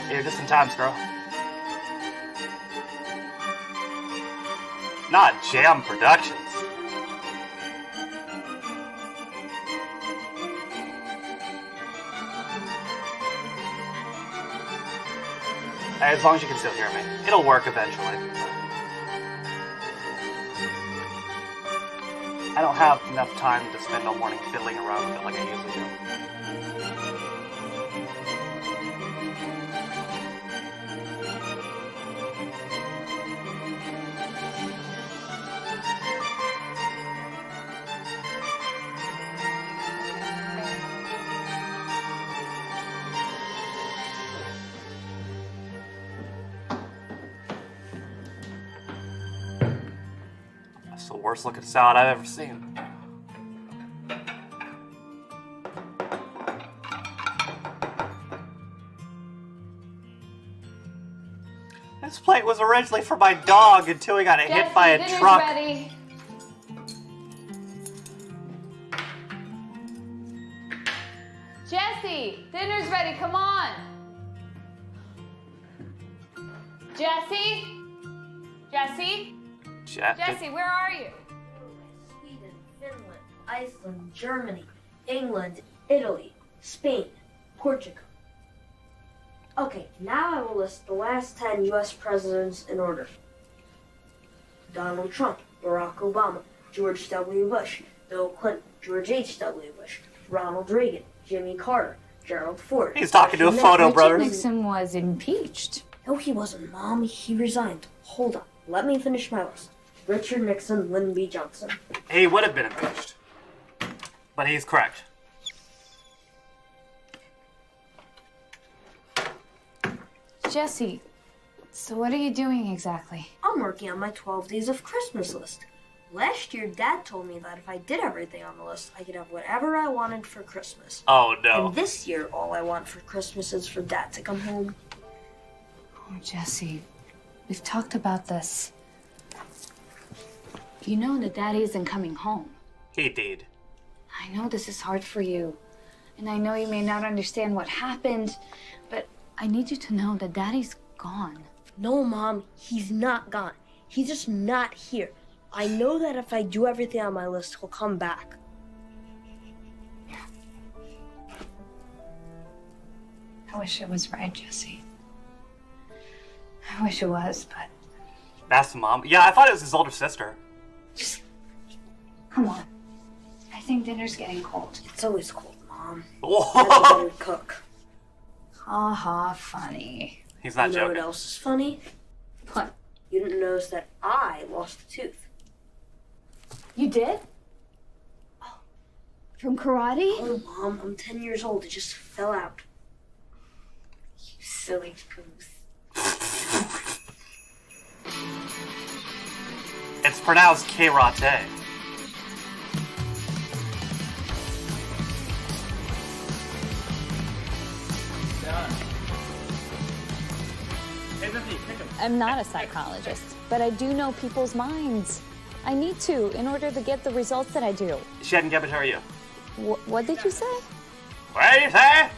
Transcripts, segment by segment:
You're just in time, girl. Not Jam Productions. Hey, as long as you can still hear me. It'll work eventually. I don't have enough time to spend all morning fiddling around with it like I usually do. That's the worst looking salad I've ever seen. This plate was originally for my dog until he got hit by a dinner's truck. Ready. Jesse, dinner's ready. Come on. Jesse? Jesse? Jesse, where are you? Sweden, Finland, Iceland, Germany, England, Italy, Spain, Portugal. Okay, now I will list the last 10 U.S. presidents in order. Donald Trump, Barack Obama, George W. Bush, Bill Clinton, George H.W. Bush, Ronald Reagan, Jimmy Carter, Gerald Ford. He's talking to a photo, brothers. Nixon was impeached. No, he wasn't, Mom. He resigned. Hold on. Let me finish my list. Richard Nixon, Lyndon B. Johnson. He would have been impeached. But he's correct. Jesse, so what are you doing exactly? I'm working on my 12 Days of Christmas list. Last year, Dad told me that if I did everything on the list, I could have whatever I wanted for Christmas. Oh, no. And this year, all I want for Christmas is for Dad to come home. Oh, Jesse, we've talked about this. You know that Daddy isn't coming home. He did. I know this is hard for you. And I know you may not understand what happened, but I need you to know that Daddy's gone. No, Mom, he's not gone. He's just not here. I know that if I do everything on my list, he'll come back. I wish it was right, Jesse. I wish it was, but That's Mom. Yeah, I thought it was his older sister. just come on. I think dinner's getting cold. It's always cold, Mom. Whoa. I'm a better cook. Ha ha, funny. He's not You know what joking. else is funny? What? You didn't notice that I lost a tooth. You did? Oh, from karate? Oh, Mom, I'm 10 years old. It just fell out. You silly goose. It's pronounced karate. I'm not a psychologist, but I do know people's minds. I need to in order to get the results that I do. Shed and how are you? What did you say? What did you say?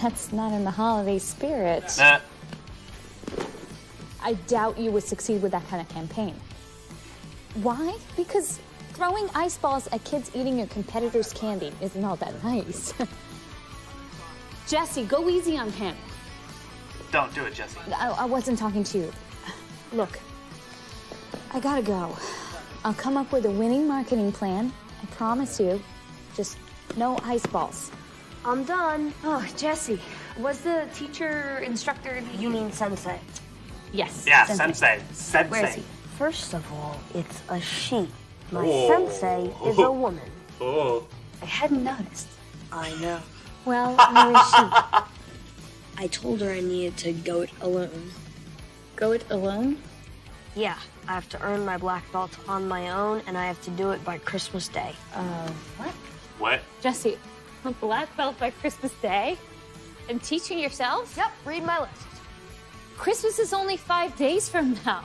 That's not in the holiday spirit. I doubt you would succeed with that kind of campaign. Why? Because throwing ice balls at kids eating your competitor's candy isn't all that nice. Jesse, go easy on him. Don't do it, Jesse. I wasn't talking to you. Look, I gotta go. I'll come up with a winning marketing plan. I promise you. Just no ice balls. I'm done. Oh, Jesse, was the teacher instructor? You mean sensei? Yes. Yeah, sensei. Sensei. Where is he? First of all, it's a she. My Oh. sensei is a woman. Oh. I hadn't noticed. I know. Well, where is she? I told her I needed to go it alone. Go it alone? Yeah, I have to earn my black belt on my own, and I have to do it by Christmas Day. What? What? Jesse, a black belt by Christmas Day? And teaching yourself? Yep, read my list. Christmas is only 5 days from now.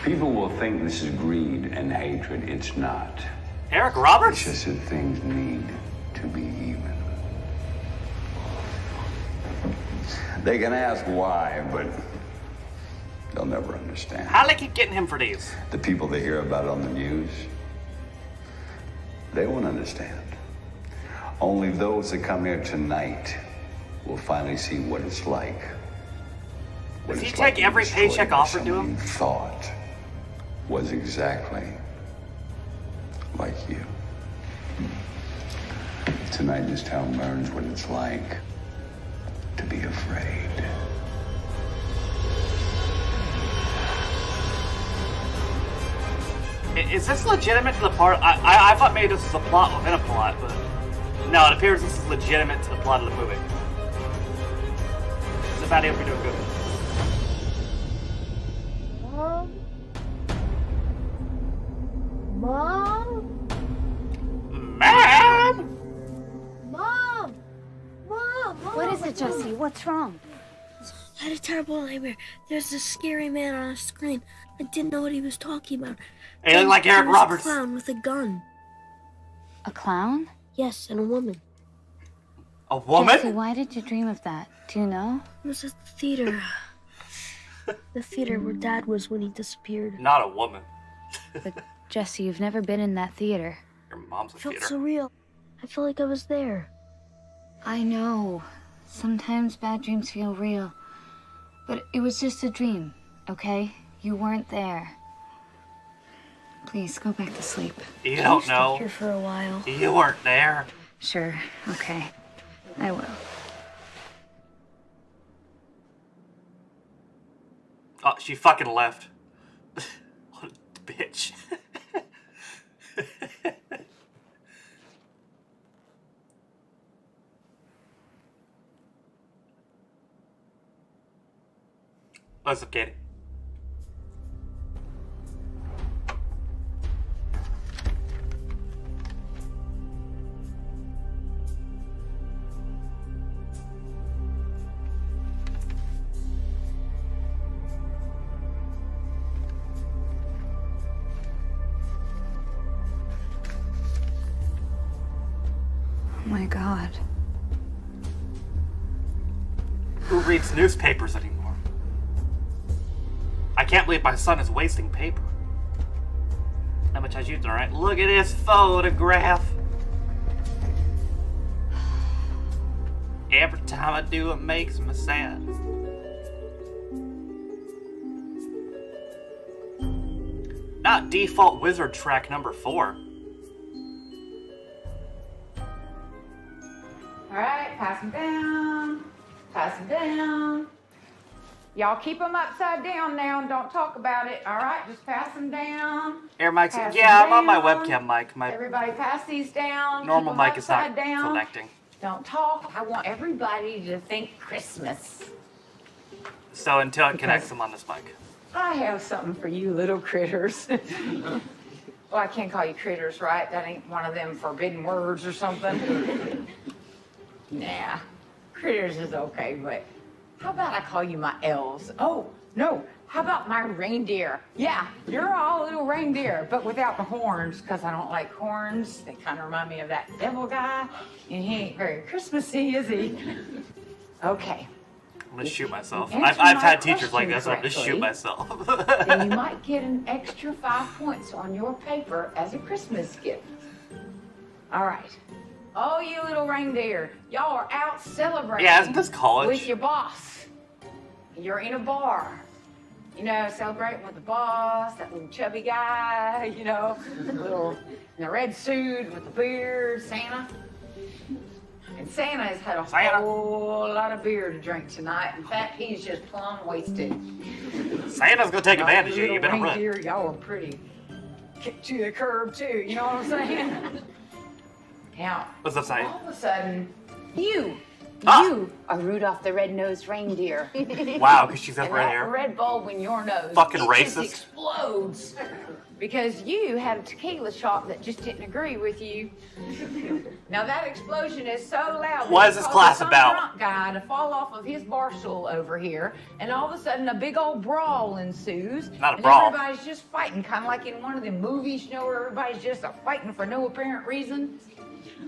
People will think this is greed and hatred. It's not. Eric It's Roberts? just that things need to be even. They can ask why, but they'll never understand. How do they keep getting him for these? The people that hear about it on the news, they won't understand. Only those that come here tonight will finally see what it's like. What Does he it's take like to be every destroyed paycheck by offered to someone him? you thought was exactly like you. Tonight, this town learns what it's like to be afraid. Is this legitimate to the part? I thought maybe this was a plot within a plot, but no, it appears this is legitimate to the plot of the movie. So Fatty, hope you're doing good. Mom? Mom! Mom! What is it, Jesse? What's wrong? I had a terrible nightmare. There's this scary man on a screen. I didn't know what he was talking about. Hey, you look like Eric There was Roberts. a clown with a gun. A clown? Yes, and a woman. A woman? Jesse, why did you dream of that? Do you know? It was at the theater. The theater where Dad was when he disappeared. Not a woman. But Jesse, you've never been in that theater. Your mom's a It felt theater. so real. I felt like I was there. I know. Sometimes bad dreams feel real. But it was just a dream, okay? You weren't there. Please, go back to sleep. You Can don't stop know. here for a while. You weren't there. Sure, okay. I will. Oh, she fucking left. What a bitch. What's up, Katie? Oh my god. Who reads newspapers anymore? I can't believe my son is wasting paper. How much has you done, right? Look at this photograph. Every time I do, it makes me sad. Not default wizard track number 4. All right, pass them down. Pass them down. Y'all keep them upside down now and don't talk about it. All right, just pass them down. Air mics. Pass Yeah, them I'm on my down. webcam mic. My Everybody pass these down. normal keep 'em mic is not upside down. connecting. Don't talk. I want everybody to think Christmas. So until it connects, I'm on this mic. I have something for you little critters. Well, I can't call you critters, right? That ain't one of them forbidden words or something. Nah, critters is okay, but how about I call you my elves? Oh, no, how about my reindeer? Yeah, you're all little reindeer, but without the horns, because I don't like horns. They kind of remind me of that devil guy, and he ain't very Christmassy, is he? Okay, I'm gonna shoot myself. Answer I've my had teachers like question this. I'm gonna shoot correctly. myself. then you might get an extra 5 points on your paper as a Christmas gift. All right. Oh, you little reindeer, y'all are out celebrating. Yeah, isn't this college? With your boss. You're in a bar. You know, celebrating with the boss, that little chubby guy, you know, little in the red suit with the beard, Santa. And Santa has had a Santa. whole lot of beer to drink tonight. In fact, he's just plumb wasted. Santa's gonna take Y'all advantage of you. You little better run. reindeer, y'all are pretty kicked to the curb too. You know what I'm saying? Now, What's up, Santa? all of a sudden, you Ah! are Rudolph the Red-Nosed Reindeer. Wow, because she's got And red that hair. red bulb in your nose Fucking it racist. just explodes because you had a tequila shop that just didn't agree with you. Now that explosion is so loud. What that is it this caused class some about? drunk guy to fall off of his bar stool over here, and all of a sudden a big old brawl ensues. Not a and brawl. Everybody's just fighting, kind of like in one of the movies, you know, where everybody's just fighting for no apparent reason.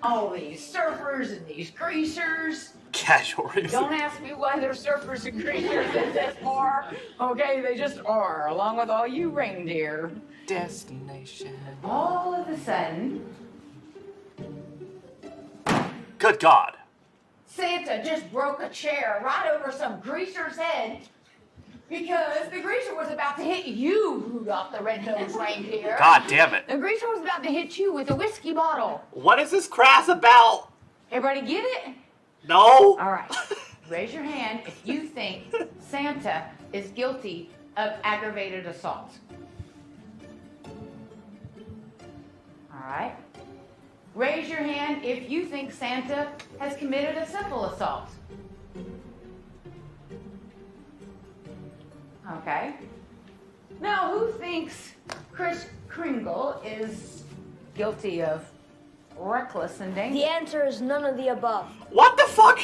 All these surfers and these greasers. Casual racing. Don't ask me why they're surfers and creatures in this bar. Okay, they just are, along with all you reindeer. Destination. All of a sudden, Good God. Santa just broke a chair right over some greaser's head because the greaser was about to hit you, Rudolph the Red-Nosed Reindeer. God damn it. The greaser was about to hit you with a whiskey bottle. What is this crass about? Everybody get it? No. All right. Raise your hand if you think Santa is guilty of aggravated assault. All right. Raise your hand if you think Santa has committed a simple assault. Okay. Now, who thinks Kris Kringle is guilty of reckless endangerment? The answer is none of the above. What the fuck?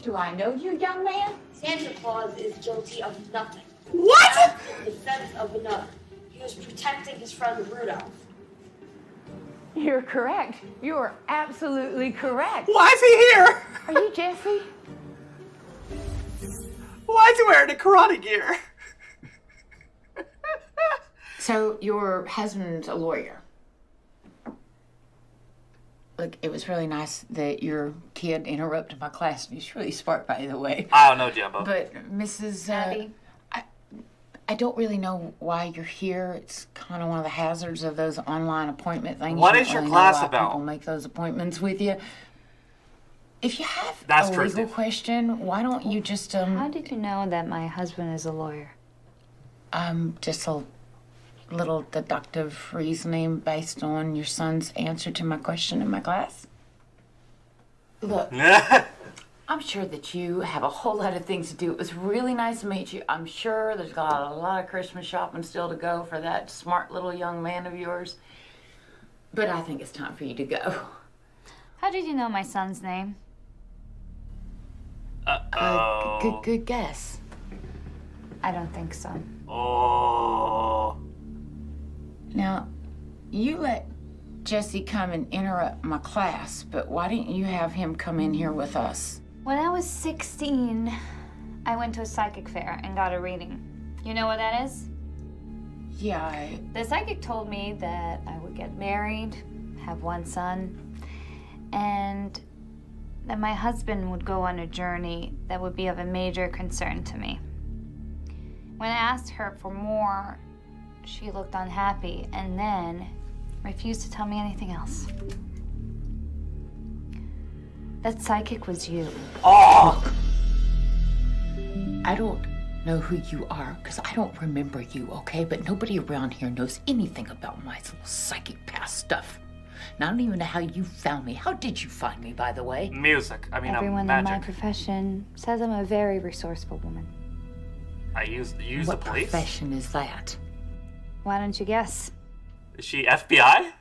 Do I know you, young man? Santa Claus is guilty of nothing. What? Defense of another. He was protecting his friend Rudolph. You're correct. You are absolutely correct. Why is he here? Are you Jesse? Why is he wearing a karate gear? So your husband's a lawyer. Look, it was really nice that your kid interrupted my class. He's really smart, by the way. I don't know, Jumbo. But Mrs. Abby. I don't really know why you're here. It's kind of one of the hazards of those online appointment things. What You is don't your really class know why about? People make those appointments with you. If you have That's a true, legal Steve. question, why don't you just How did you know that my husband is a lawyer? just a little deductive reasoning based on your son's answer to my question in my class? Look, I'm sure that you have a whole lot of things to do. It was really nice to meet you. I'm sure there's got a lot of Christmas shopping still to go for that smart little young man of yours. But I think it's time for you to go. How did you know my son's name? Good guess. I don't think so. Oh. Now, you let Jesse come and interrupt my class, but why didn't you have him come in here with us? When I was 16, I went to a psychic fair and got a reading. You know what that is? Yeah, The psychic told me that I would get married, have one son, and that my husband would go on a journey that would be of a major concern to me. When I asked her for more, she looked unhappy and then refused to tell me anything else. That psychic was you. Oh. I don't know who you are because I don't remember you, okay? But nobody around here knows anything about my little psychic past stuff. And I don't even know how you found me. How did you find me, by the way? Music. I mean, Everyone in magic. my profession says I'm a very resourceful woman. I use the What police. profession is that? Why don't you guess? Is she FBI?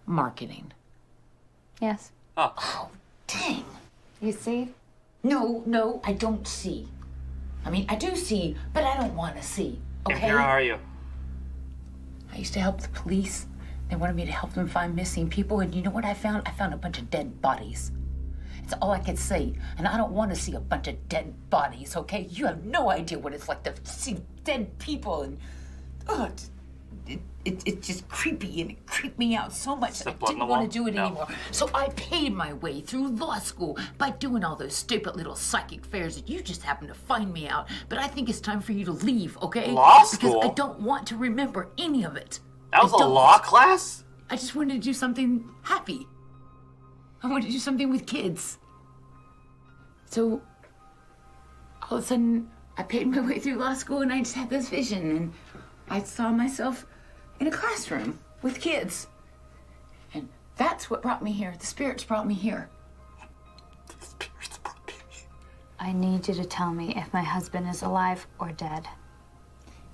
Marketing. Yes. Oh, dang. You see? No, I don't see. I mean, I do see, but I don't want to see, And okay? here are you. I used to help the police. They wanted me to help them find missing people, and you know what I found? I found a bunch of dead bodies. It's all I could see, and I don't want to see a bunch of dead bodies, okay? You have no idea what it's like to see dead people, and it's just creepy, and it creeped me out so much that I Step on the didn't want wall? to do it No. anymore. So I paid my way through law school by doing all those stupid little psychic fairs that you just happened to find me out. But I think it's time for you to leave, okay? Law school? Because I don't want to remember any of it. That was I a don't. law class? I just wanted to do something happy. I wanted to do something with kids. So, all of a sudden, I paid my way through law school and I just had this vision and I saw myself in a classroom with kids. And that's what brought me here. The spirits brought me here. The spirits brought me. I need you to tell me if my husband is alive or dead.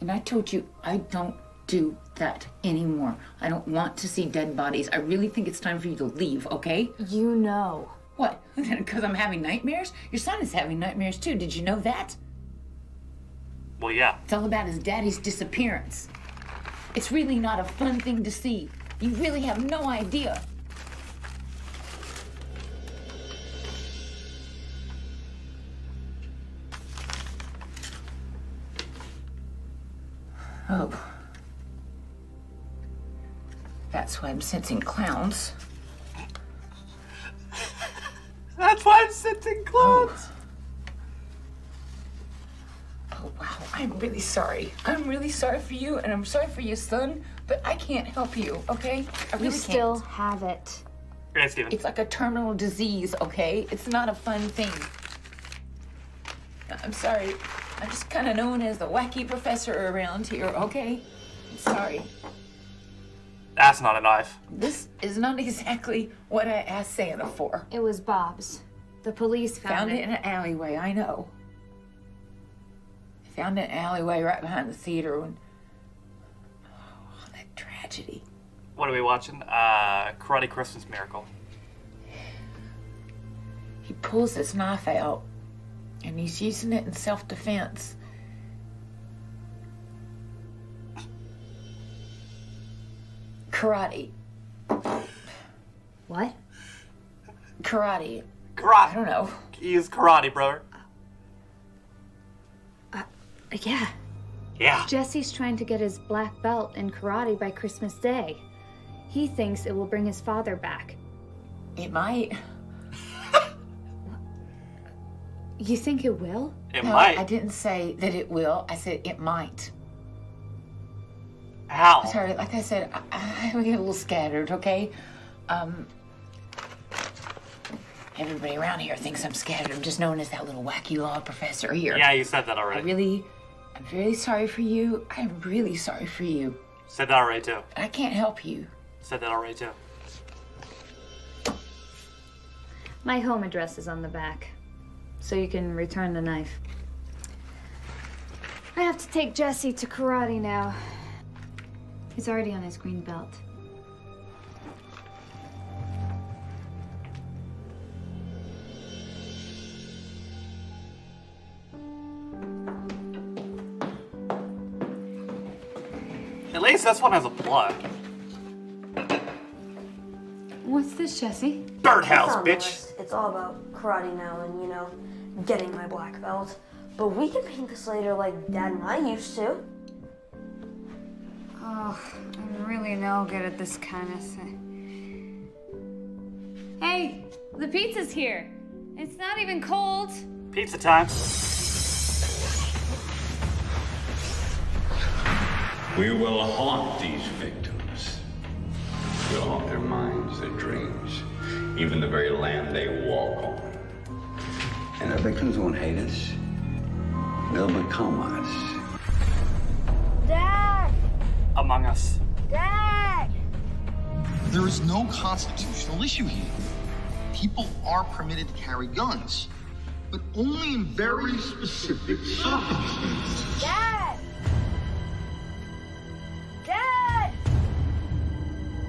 And I told you, I don't do that anymore. I don't want to see dead bodies. I really think it's time for you to leave, okay? You know. What? Because I'm having nightmares? Your son is having nightmares too. Did you know that? Well, yeah. It's all about his daddy's disappearance. It's really not a fun thing to see. You really have no idea. Oh. That's why I'm sensing clowns. That's why I'm sensing clowns. Oh, wow. I'm really sorry. I'm really sorry for you, and I'm sorry for your son, but I can't help you, okay? I really You still can't. have it. Hey, Steven. It's like a terminal disease, okay? It's not a fun thing. I'm sorry. I'm just kind of known as the wacky professor around here, okay? I'm sorry. That's not a knife. This is not exactly what I asked Santa for. It was Bob's. The police Found it in an alleyway, I know. I found it in an alleyway right behind the theater when... Oh, that tragedy. What are we watching? Karate Christmas Miracle. He pulls this knife out, and he's using it in self-defense. Karate. What? Karate. Karate. I don't know. He is karate, brother. Yeah. Yeah. Jesse's trying to get his black belt in karate by Christmas Day. He thinks it will bring his father back. It might. You think it will? It No, might. I didn't say that it will. I said it might. How? Sorry, like I said, I'm a little scattered, okay? Everybody around here thinks I'm scattered. I'm just known as that little wacky law professor here. Yeah, you said that already. I'm really sorry for you. I'm really sorry for you. Said that already too. I can't help you. Said that already too. My home address is on the back, so you can return the knife. I have to take Jesse to karate now. He's already on his green belt. At least this one has a plot. What's this, Jesse? Birdhouse, Found the bitch. list. It's all about karate now and, you know, getting my black belt. But we can paint this later like Dad and I used to. Oh, I'm really no good at this kind of thing. Hey, the pizza's here. It's not even cold. Pizza time. We will haunt these victims. We'll haunt their minds, their dreams, even the very land they walk on. And our victims won't hate us. They'll become us. Dad! Among Us. Dad! There is no constitutional issue here. People are permitted to carry guns, but only in very specific circumstances. Dad! Dad!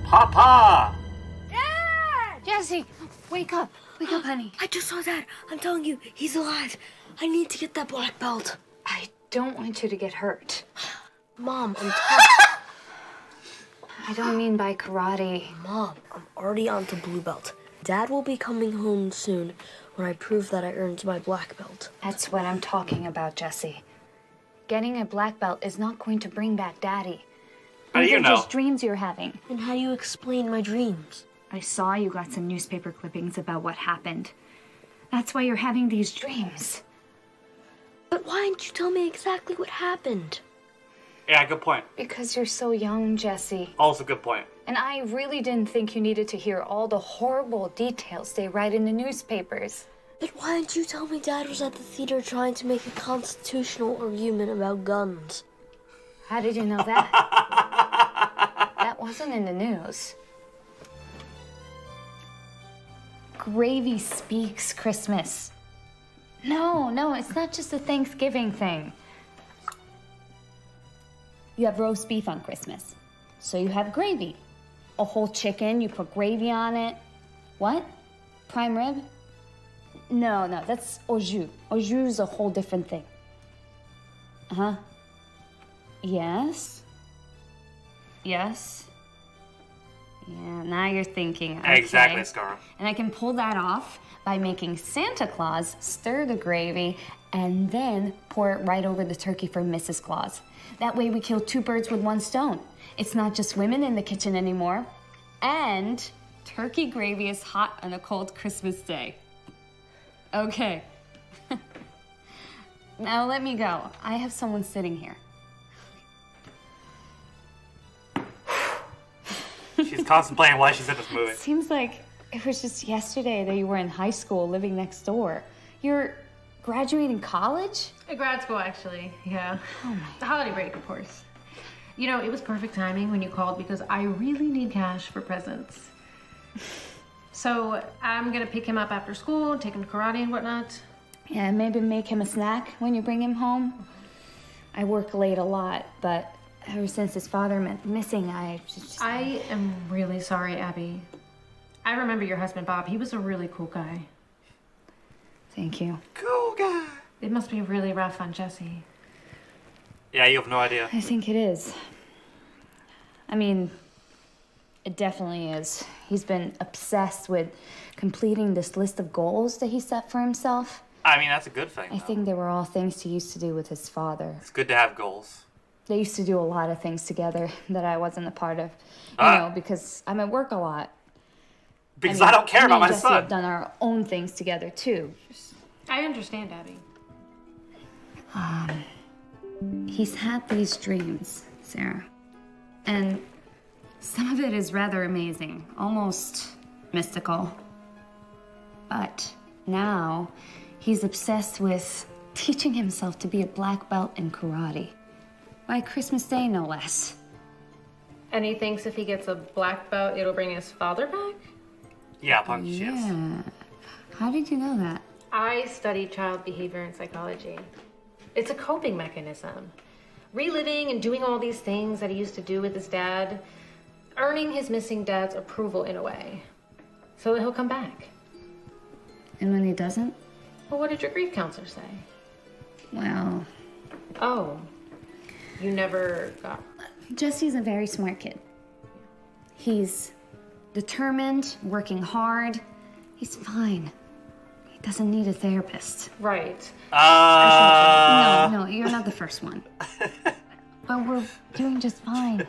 Papa! Dad! Jesse, wake up. Wake up, honey. I just saw Dad. I'm telling you, he's alive. I need to get that black belt. I don't want you to get hurt. Mom, I'm tough. I don't mean by karate. Mom, I'm already on to blue belt. Dad will be coming home soon when I prove that I earned my black belt. That's what I'm talking about, Jesse. Getting a black belt is not going to bring back Daddy. But These you are know. just dreams you're having. And how do you explain my dreams? I saw you got some newspaper clippings about what happened. That's why you're having these dreams. But why didn't you tell me exactly what happened? Yeah, good point. Because you're so young, Jesse. Also good point. And I really didn't think you needed to hear all the horrible details they write in the newspapers. But why didn't you tell me Dad was at the theater trying to make a constitutional argument about guns? How did you know that? That wasn't in the news. Gravy speaks Christmas. No, it's not just a Thanksgiving thing. You have roast beef on Christmas, so you have gravy. A whole chicken, you put gravy on it. What? Prime rib? No, that's au jus. Au jus is a whole different thing. Uh-huh. Yes. Yeah, now you're thinking. Okay. Exactly, Scar. And I can pull that off by making Santa Claus stir the gravy and then pour it right over the turkey for Mrs. Claus. That way we kill two birds with one stone. It's not just women in the kitchen anymore. And turkey gravy is hot on a cold Christmas day. Okay. Now let me go. I have someone sitting here. She's contemplating why she's in this movie. Seems like it was just yesterday that you were in high school living next door. You're graduating college? Grad school, actually, yeah. The holiday break, of course. You know, it was perfect timing when you called because I really need cash for presents. So I'm gonna pick him up after school, take him to karate and whatnot. Yeah, maybe make him a snack when you bring him home. I work late a lot, but ever since his father went missing, I am really sorry, Abby. I remember your husband, Bob. He was a really cool guy. Thank you. Cool guy. It must be really rough on Jesse. Yeah, you have no idea. I think it is. I mean, it definitely is. He's been obsessed with completing this list of goals that he set for himself. I mean, that's a good thing. I think they were all things he used to do with his father. It's good to have goals. They used to do a lot of things together that I wasn't a part of. You know, because I'm at work a lot. Because I don't care about my Jesse son. have done our own things together, too. I understand, Abby. He's had these dreams, Sarah. And some of it is rather amazing, almost mystical. But now he's obsessed with teaching himself to be a black belt in karate. By Christmas Day, no less. And he thinks if he gets a black belt, it'll bring his father back? Yeah, punch, yes. Yeah. How did you know that? I studied child behavior and psychology. It's a coping mechanism. Reliving and doing all these things that he used to do with his dad, earning his missing dad's approval in a way, so that he'll come back. And when he doesn't? Well, what did your grief counselor say? Well, Oh, you never got... Jesse's a very smart kid. He's determined, working hard. He's fine. He doesn't need a therapist. Right. No, you're not the first one. But we're doing just fine.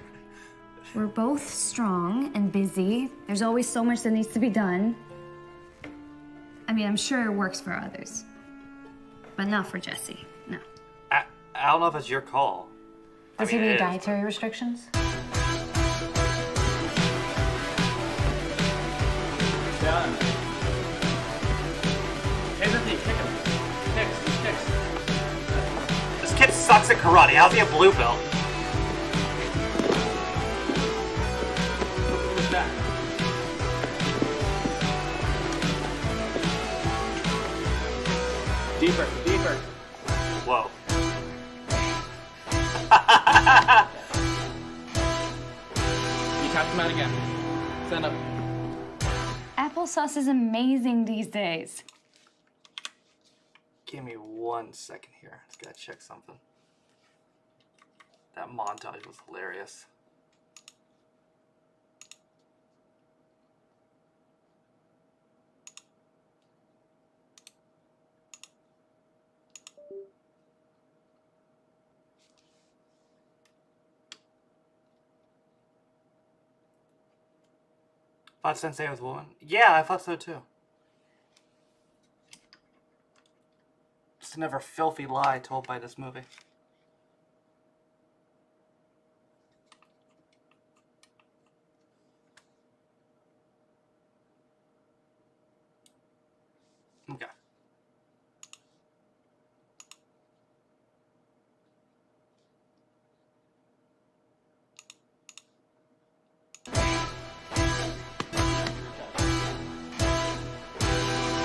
We're both strong and busy. There's always so much that needs to be done. I mean, I'm sure it works for others. But not for Jesse, no. I don't know if it's your call. Does he it need is. dietary restrictions? Done. Timothy, kick him. Kicks. This kid sucks at karate. How's he a blue belt? Who's that? Deeper. Whoa. You tapped him out again. Stand up. Applesauce is amazing these days. Give me 1 second here. Just gotta check something. That montage was hilarious. Thought Sensei was a woman? Yeah, I thought so too. Just another filthy lie told by this movie. Okay.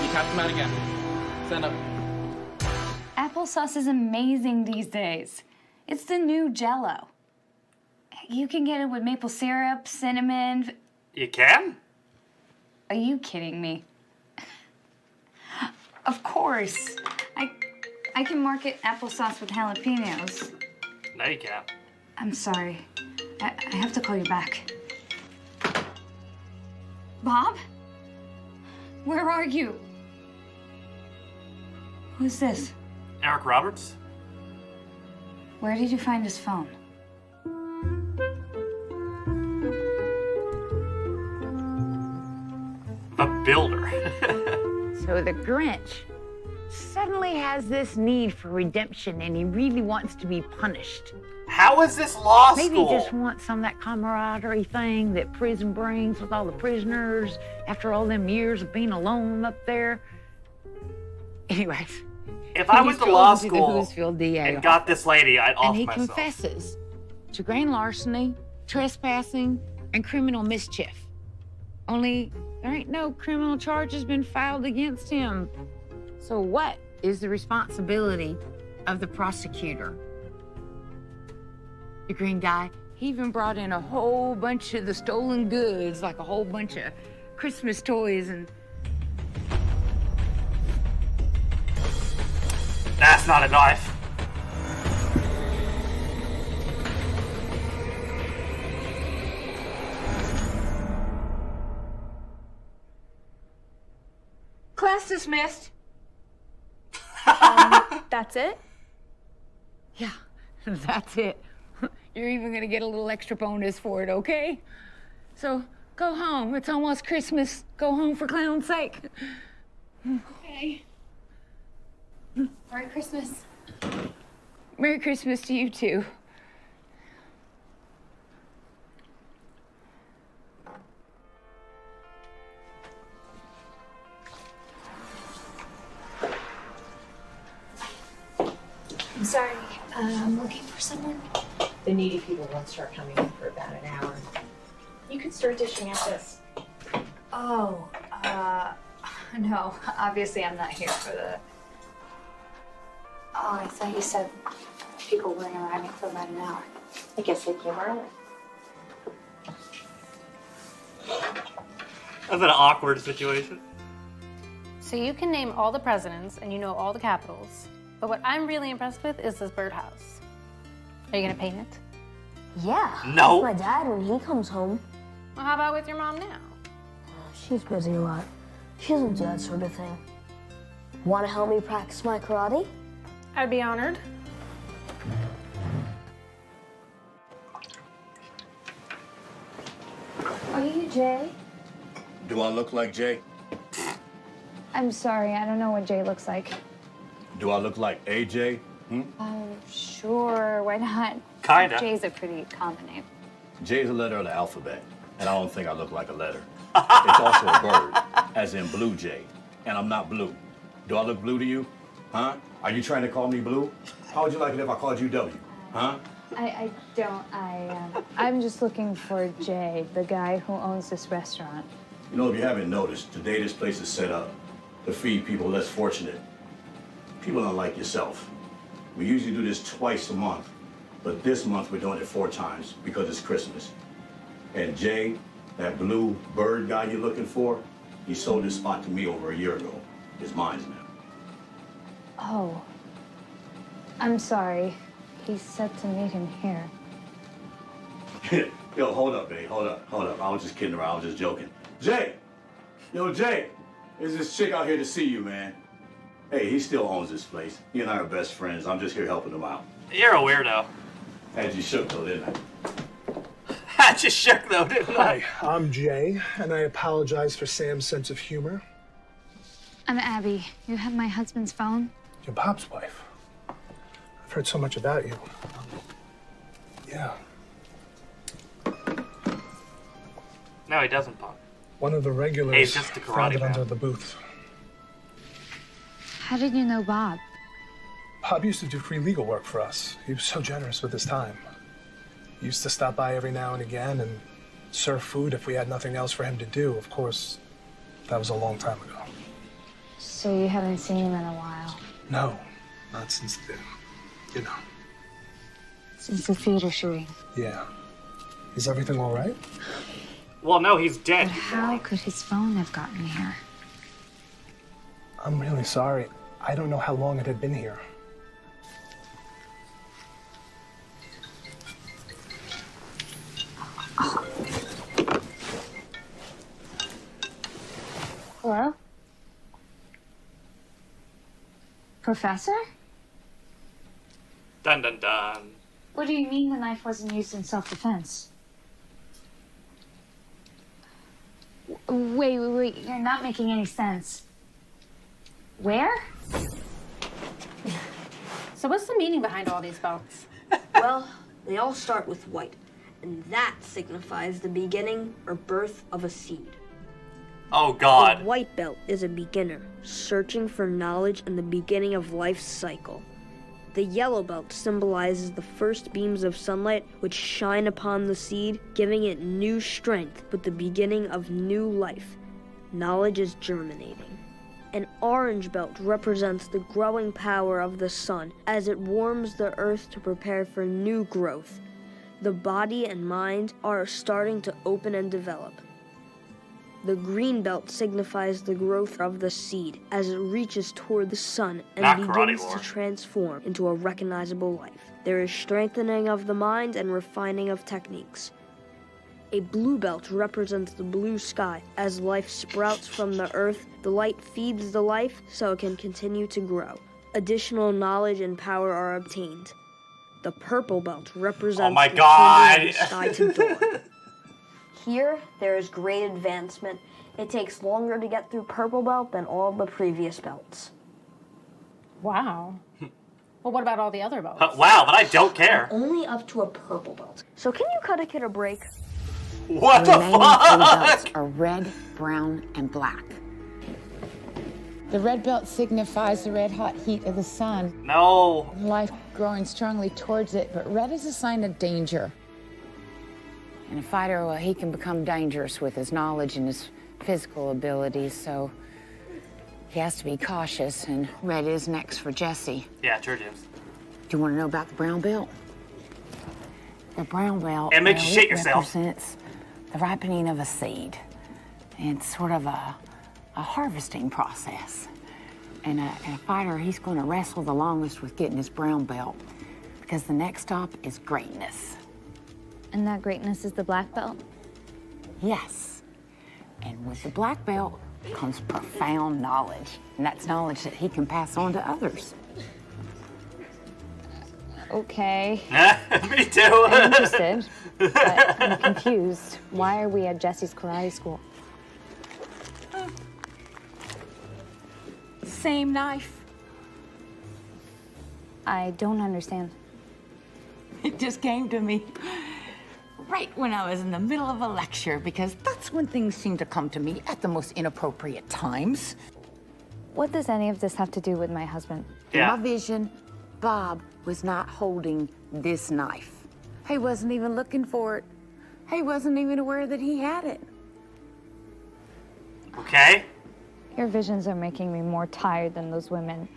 You tapped him out again. Stand up. Applesauce is amazing these days. It's the new Jell-O. You can get it with maple syrup, cinnamon. You can? Are you kidding me? Of course. I can market applesauce with jalapenos. No, you can't. I'm sorry. I have to call you back. Bob? Where are you? Who's this? Eric Roberts? Where did you find his phone? The Builder. So the Grinch suddenly has this need for redemption and he really wants to be punished. How is this law Maybe school? he just wants some of that camaraderie thing that prison brings with all the prisoners after all them years of being alone up there. Anyways. If I went to law school Hughesville DA and got this lady, I'd off and he myself. confesses to grand larceny, trespassing, and criminal mischief. Only there ain't no criminal charges been filed against him. So what is the responsibility of the prosecutor? The green guy, he even brought in a whole bunch of the stolen goods, like a whole bunch of Christmas toys and... That's not a knife. Class dismissed. That's it? Yeah, that's it. You're even gonna get a little extra bonus for it, okay? So go home. It's almost Christmas. Go home for clown's sake. Okay. Merry Christmas. Merry Christmas to you too. I'm sorry. I'm looking for someone. The needy people won't start coming in for about an hour. You can start dishing out this. Oh, no. Obviously, I'm not here for the. Oh, I thought you said people weren't arriving for about an hour. I guess they came early. That's an awkward situation. So you can name all the presidents and you know all the capitals, but what I'm really impressed with is this birdhouse. Are you gonna paint it? Yeah. No. My dad when he comes home. Well, how about with your mom now? She's busy a lot. She doesn't do that sort of thing. Want to help me practice my karate? I'd be honored. Are you Jay? Do I look like Jay? I'm sorry, I don't know what Jay looks like. Do I look like AJ? Sure, why not? Kinda. Jay's a pretty common name. Jay's a letter of the alphabet, and I don't think I look like a letter. It's also a bird, as in blue jay, and I'm not blue. Do I look blue to you? Huh? Are you trying to call me blue? How would you like it if I called you W? Huh? I don't. I'm just looking for Jay, the guy who owns this restaurant. You know, if you haven't noticed, today this place is set up to feed people less fortunate. People unlike yourself. We usually do this twice a month, but this month we're doing it 4 times because it's Christmas. And Jay, that blue bird guy you're looking for, he sold this spot to me over a year ago. It's mine now. Oh. I'm sorry. He said to meet him here. Yo, hold up, babe. Hold up. I was just kidding around. I was just joking. Jay! Yo, Jay! There's this chick out here to see you, man. Hey, he still owns this place. He and I are best friends. I'm just here helping him out. You're a weirdo. Had you shook, though, didn't I? I just shook though, didn't I? Hi, I'm Jay, and I apologize for Sam's sense of humor. I'm Abby. You have my husband's phone? Your Bob's wife. I've heard so much about you. Yeah. No, he doesn't, Bob. One of the regulars Hey, he's just a karate found it man. under the booth. How did you know Bob? Bob used to do free legal work for us. He was so generous with his time. He used to stop by every now and again and serve food if we had nothing else for him to do. Of course, that was a long time ago. So you haven't seen him in a while? No, not since the, Since the theater shooting. Yeah. Is everything all right? Well, no, he's dead. But how could his phone have gotten here? I'm really sorry. I don't know how long it had been here. Professor? Dun dun dun. What do you mean the knife wasn't used in self-defense? Wait, you're not making any sense. Where? So what's the meaning behind all these belts? Well, they all start with white, and that signifies the beginning or birth of a seed. Oh God. A white belt is a beginner, searching for knowledge and the beginning of life's cycle. The yellow belt symbolizes the first beams of sunlight which shine upon the seed, giving it new strength with the beginning of new life. Knowledge is germinating. An orange belt represents the growing power of the sun as it warms the earth to prepare for new growth. The body and mind are starting to open and develop. The green belt signifies the growth of the seed as it reaches toward the sun and begins to transform into a recognizable life. There is strengthening of the mind and refining of techniques. A blue belt represents the blue sky. As life sprouts from the earth, the light feeds the life so it can continue to grow. Additional knowledge and power are obtained. The purple belt represents the changing of the sky to dawn. Here, there is great advancement. It takes longer to get through purple belt than all the previous belts. Wow. Well, what about all the other belts? Wow, but I don't care. Only up to a purple belt. So can you cut a kid a break? What the remaining fuck? three belts are red, brown, and black. The red belt signifies the red-hot heat of the sun. No. Life growing strongly towards it, but red is a sign of danger. And a fighter, well, he can become dangerous with his knowledge and his physical abilities, so he has to be cautious, and red is next for Jesse. Yeah, sure, James. Do you want to know about the brown belt? The brown belt It makes you shit yourself. represents the ripening of a seed. It's sort of a harvesting process. And a fighter, he's going to wrestle the longest with getting his brown belt because the next stop is greatness. And that greatness is the black belt? Yes. And with the black belt comes profound knowledge. And that's knowledge that he can pass on to others. Okay. Me too. I'm interested, but I'm confused. Why are we at Jesse's karate school? Same knife. I don't understand. It just came to me right when I was in the middle of a lecture, because that's when things seem to come to me at the most inappropriate times. What does any of this have to do with my husband? In my vision, Bob was not holding this knife. He wasn't even looking for it. He wasn't even aware that he had it. Okay. Your visions are making me more tired than those women.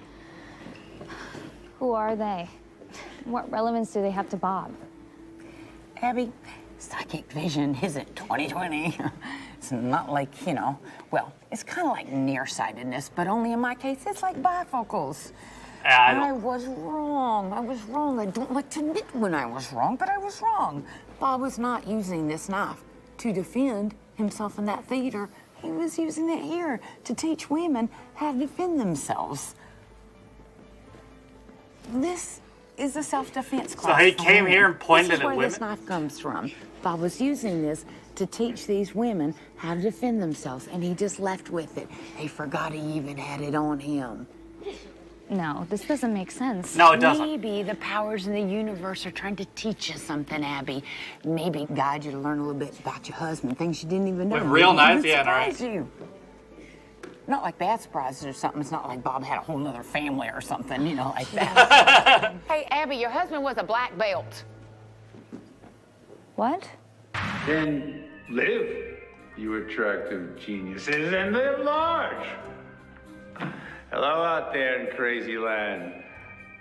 Who are they? What relevance do they have to Bob? Abby, psychic vision isn't 20/20. It's not like, well, it's kind of like nearsightedness, but only in my case, it's like bifocals. I was wrong. I don't like to admit when I was wrong, but I was wrong. Bob was not using this knife to defend himself in that theater. He was using it here to teach women how to defend themselves. This is a self-defense class. So he came here and pointed this is at where women? this knife comes from. Bob was using this to teach these women how to defend themselves, and he just left with it. He forgot he even had it on him. No, this doesn't make sense. No, it doesn't. Maybe the powers in the universe are trying to teach you something, Abby. Maybe guide you to learn a little bit about your husband, things you didn't even know. With real Maybe knife? even Yeah, all right. surprise you. Not like bad surprises or something. It's not like Bob had a whole other family or something, like that. Hey, Abby, your husband was a black belt. What? Then live, you attractive geniuses, and live large. Hello out there in crazy land.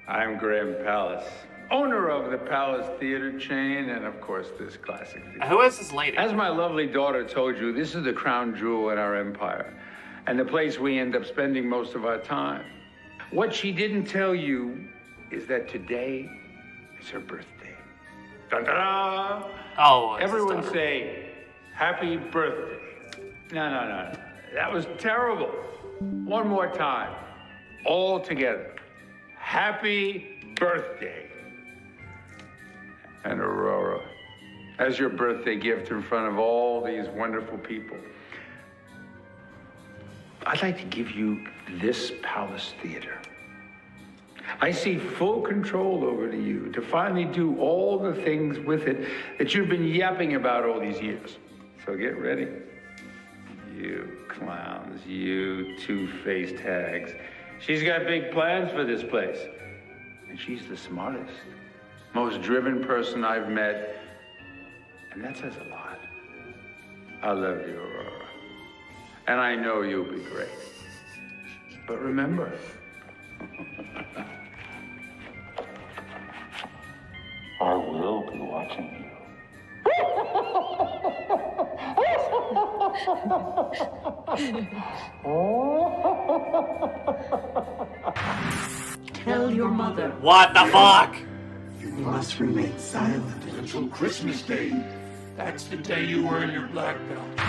I'm Graham Palace, owner of the Palace Theater chain, and of course this classic theater. Who is this lady? As my lovely daughter told you, this is the crown jewel in our empire, and the place we end up spending most of our time. What she didn't tell you is that today is her birthday. Dun-da-da! Oh, Everyone say, happy birthday. No. That was terrible. One more time. All together. happy birthday. And Aurora, as your birthday gift in front of all these wonderful people, I'd like to give you this Palace Theater. I see full control over to you to finally do all the things with it that you've been yapping about all these years. So get ready. You clowns, you two-faced hags. She's got big plans for this place. And she's the smartest, most driven person I've met. And that says a lot. I love you, Aurora. And I know you'll be great. But remember, I will be watching you. Tell your mother. What the fuck? You must remain silent until Christmas Day. That's the day you earn your black belt.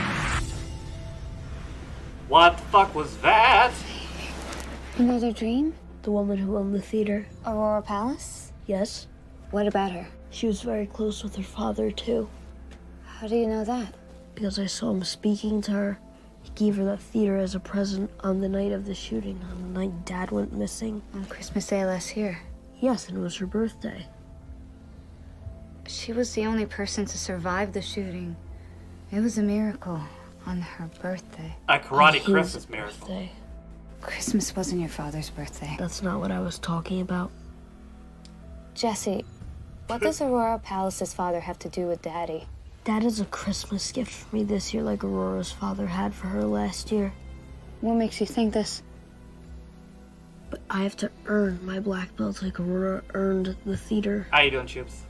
What the fuck was that? Another dream? The woman who owned the theater. Aurora Palace? Yes. What about her? She was very close with her father, too. How do you know that? Because I saw him speaking to her. He gave her that theater as a present on the night of the shooting, on the night Dad went missing. On Christmas Day last year? Yes, and it was her birthday. She was the only person to survive the shooting. It was a miracle on her birthday. A karate Christmas miracle. Birthday. Christmas wasn't your father's birthday. That's not what I was talking about. Jesse, what does Aurora Palace's father have to do with Daddy? Dad is a Christmas gift for me this year like Aurora's father had for her last year. What makes you think this? But I have to earn my black belt like Aurora earned the theater. How you doing, Chips?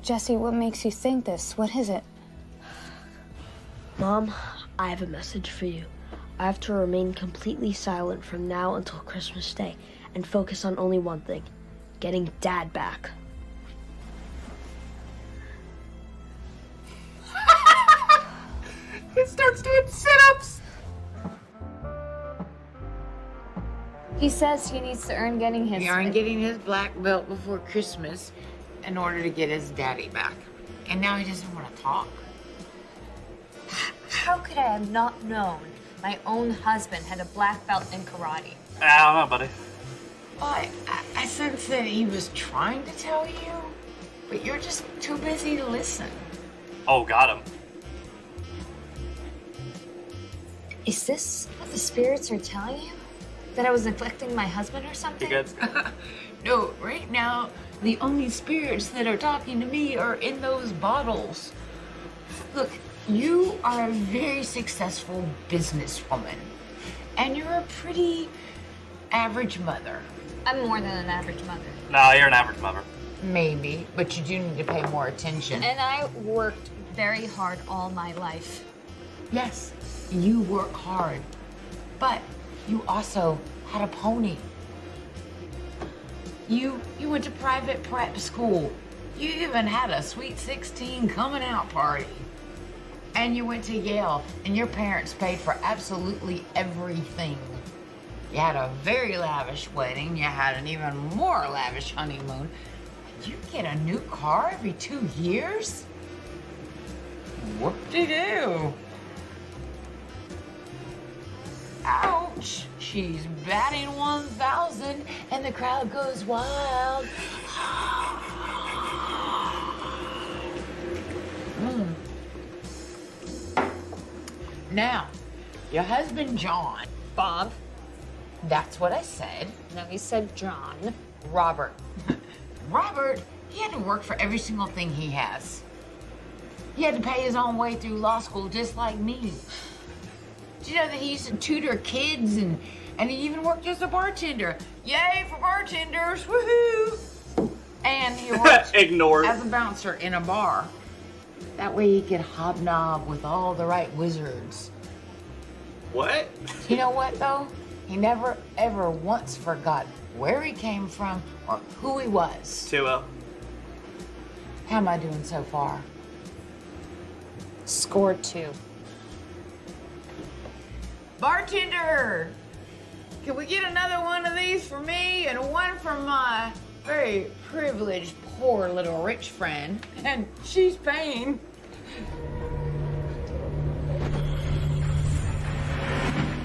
Jesse, what makes you think this? What is it? Mom, I have a message for you. I have to remain completely silent from now until Christmas Day and focus on only one thing, getting Dad back. He starts doing sit-ups. He says he needs to earn getting his black belt before Christmas in order to get his daddy back. And now he doesn't want to talk. How could I have not known my own husband had a black belt in karate? I don't know, buddy. Well, I sense that he was trying to tell you, but you're just too busy to listen. Oh, got him. Is this what the spirits are telling you? That I was neglecting my husband or something? You good? No, right now, the only spirits that are talking to me are in those bottles. Look, you are a very successful businesswoman, and you're a pretty average mother. I'm more than an average mother. No, you're an average mother. Maybe, but you do need to pay more attention. And I worked very hard all my life. Yes, you work hard, but you also had a pony. You went to private prep school. You even had a Sweet 16 coming out party. And you went to Yale, and your parents paid for absolutely everything. You had a very lavish wedding. You had an even more lavish honeymoon. You get a new car every 2 years? Whoop-de-doo. Ouch! She's batting 1,000 and the crowd goes wild. Now, your husband John. Bob. That's what I said. No, he said John. Robert. Robert, he had to work for every single thing he has. He had to pay his own way through law school just like me. Did you know that he used to tutor kids and he even worked as a bartender? Yay for bartenders, woohoo! And he worked as a bouncer in a bar. That way he could hobnob with all the right wizards. What? You know what though? He never ever once forgot where he came from or who he was. Too well. How am I doing so far? Scored 2. Bartender! Can we get another one of these for me and one for my very privileged, poor little rich friend? And she's paying.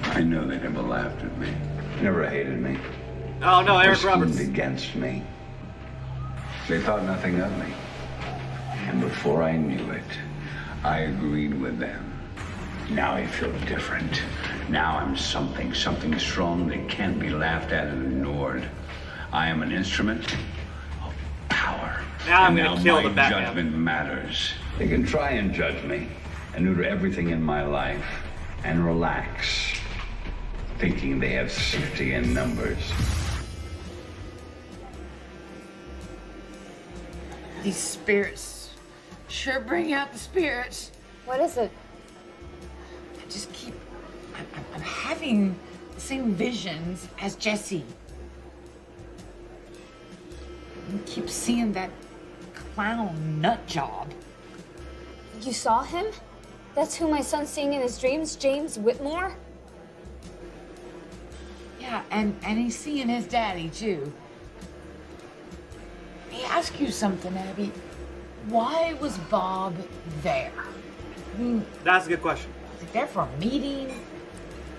I know they never laughed at me, never hated me. Oh no, Eric They Roberts. schemed against me. They thought nothing of me. And before I knew it, I agreed with them. Now I feel different. Now I'm something strong that can't be laughed at and ignored. I am an instrument of power. Now I'm And gonna kill my the Batman. judgment matters. They can try and judge me and neuter everything in my life and relax, thinking they have safety in numbers. These spirits sure bring out the spirits. What is it? I just keep. I'm having the same visions as Jesse. I keep seeing that clown nut job. You saw him? That's who my son's seeing in his dreams, James Whitmore? Yeah, and he's seeing his daddy too. Let me ask you something, Abby. Why was Bob there? I mean, That's a good question. was he there for a meeting?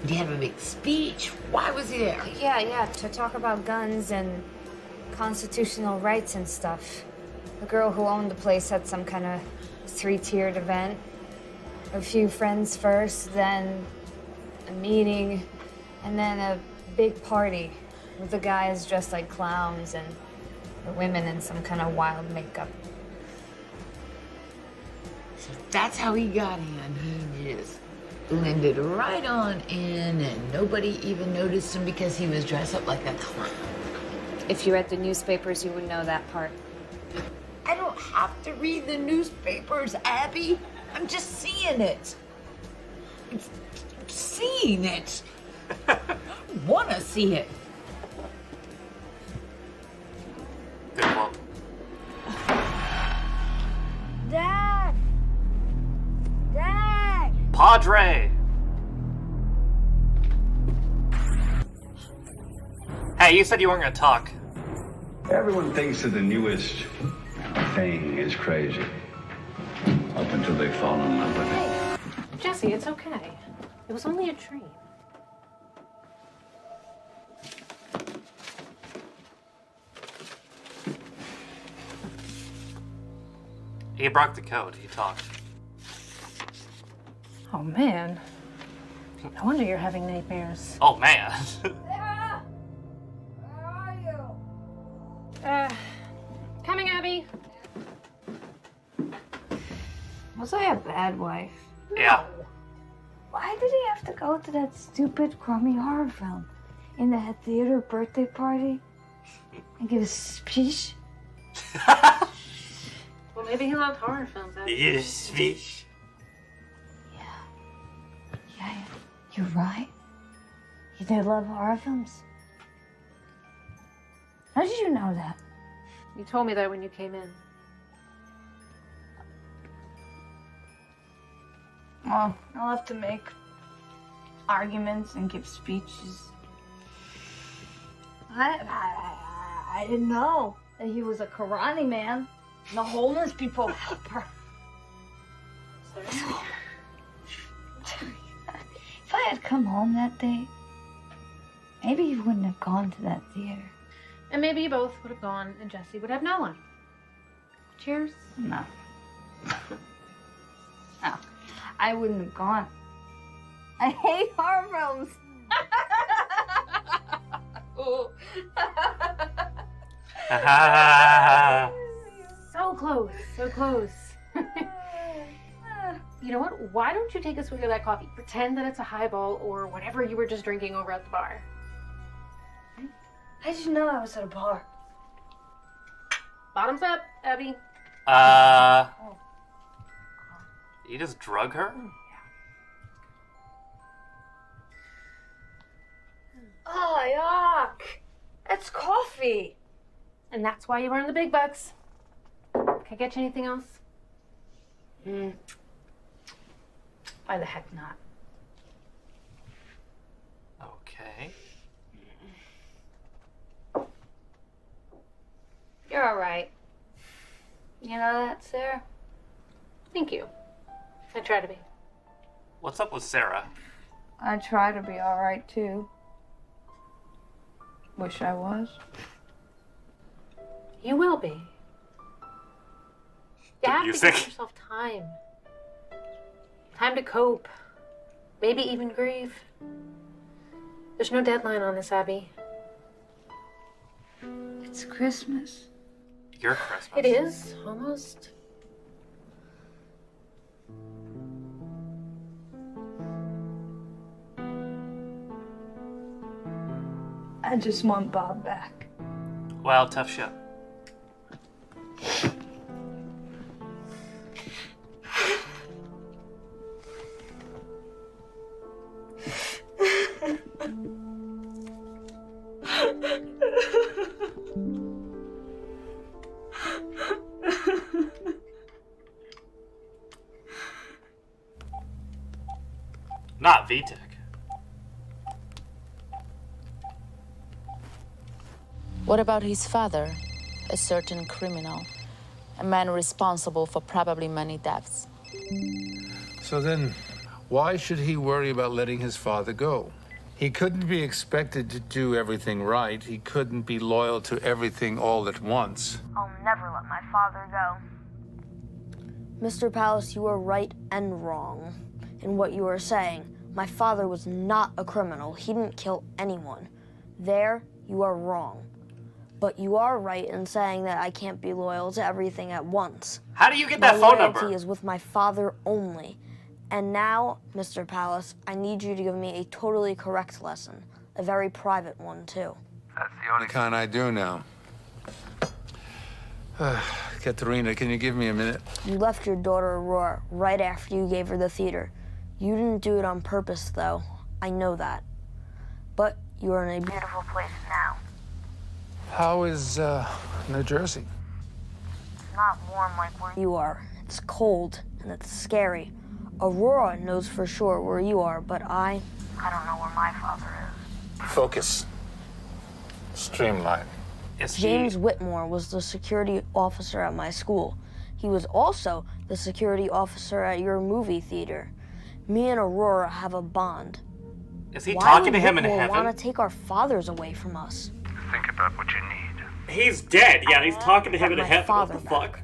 Did he have a big speech? Why was he there? Yeah, to talk about guns and constitutional rights and stuff. The girl who owned the place had some kind of 3-tiered event. A few friends first, then a meeting, and then a big party with the guys dressed like clowns and the women in some kind of wild makeup. So that's how he got in. He just blended right on in, and nobody even noticed him because he was dressed up like a clown. If you read the newspapers, you would know that part. I don't have to read the newspapers, Abby. I'm just seeing it. I'm seeing it. I wanna see it. Good quote. Dad! Dad! Padre. Hey, you said you weren't gonna talk. Everyone thinks that the newest thing is crazy. Up until they fall in love with it. Jesse, it's okay. It was only a dream. He broke the code. He talked. Oh man. No wonder you're having nightmares. Oh man. Coming, Abby. Was I a bad wife? Yeah. Why did he have to go to that stupid, crummy horror film in that theater birthday party and give a speech? Well, maybe he loved horror films, Abby. Yes, fish. Yeah, you're right. He did love horror films. How did you know that? You told me that when you came in. Well, I'll have to make arguments and give speeches. I didn't know that he was a karate man and a homeless people helper. If I had come home that day, maybe he wouldn't have gone to that theater. And maybe you both would have gone and Jesse would have no one. Cheers. No. No. I wouldn't have gone. I hate horror films. So close, so close. You know what? Why don't you take a swig of that coffee? Pretend that it's a highball or whatever you were just drinking over at the bar. How did you know I was at a bar? Bottoms up, Abby. You just drug her? Oh, yuck! That's coffee. And that's why you earn the big bucks. Can I get you anything else? Why the heck not? Okay. You're all right. You know that, Sarah? Thank you. I try to be. What's up with Sarah? I try to be alright too. Wish I was. You will be. You have to Music. give yourself time. Time to cope. Maybe even grieve. There's no deadline on this, Abby. It's Christmas. Your Christmas. It is, almost. I just want Bob back. Well, tough shit. Not VTech. What about his father, a certain criminal, a man responsible for probably many deaths? So then, why should he worry about letting his father go? He couldn't be expected to do everything right. He couldn't be loyal to everything all at once. I'll never let my father go. Mr. Palace, you are right and wrong in what you are saying. My father was not a criminal. He didn't kill anyone. There, you are wrong. But you are right in saying that I can't be loyal to everything at once. How do you get that phone number? My loyalty is with my father only. And now, Mr. Palace, I need you to give me a totally correct lesson. A very private one, too. That's the only kind I do now. Katerina, can you give me a minute? You left your daughter Aurora right after you gave her the theater. You didn't do it on purpose, though. I know that. But you are in a beautiful place now. How is New Jersey? It's not warm like where you are. It's cold and it's scary. Aurora knows for sure where you are, but I don't know where my father is. Focus. Streamline. James Whitmore was the security officer at my school. He was also the security officer at your movie theater. Me and Aurora have a bond. Is he talking to him in Why would heaven? Whitmore want to take our fathers away from us? Think about what you need. He's dead. Yeah, he's talking to him in My heaven. What father the fuck?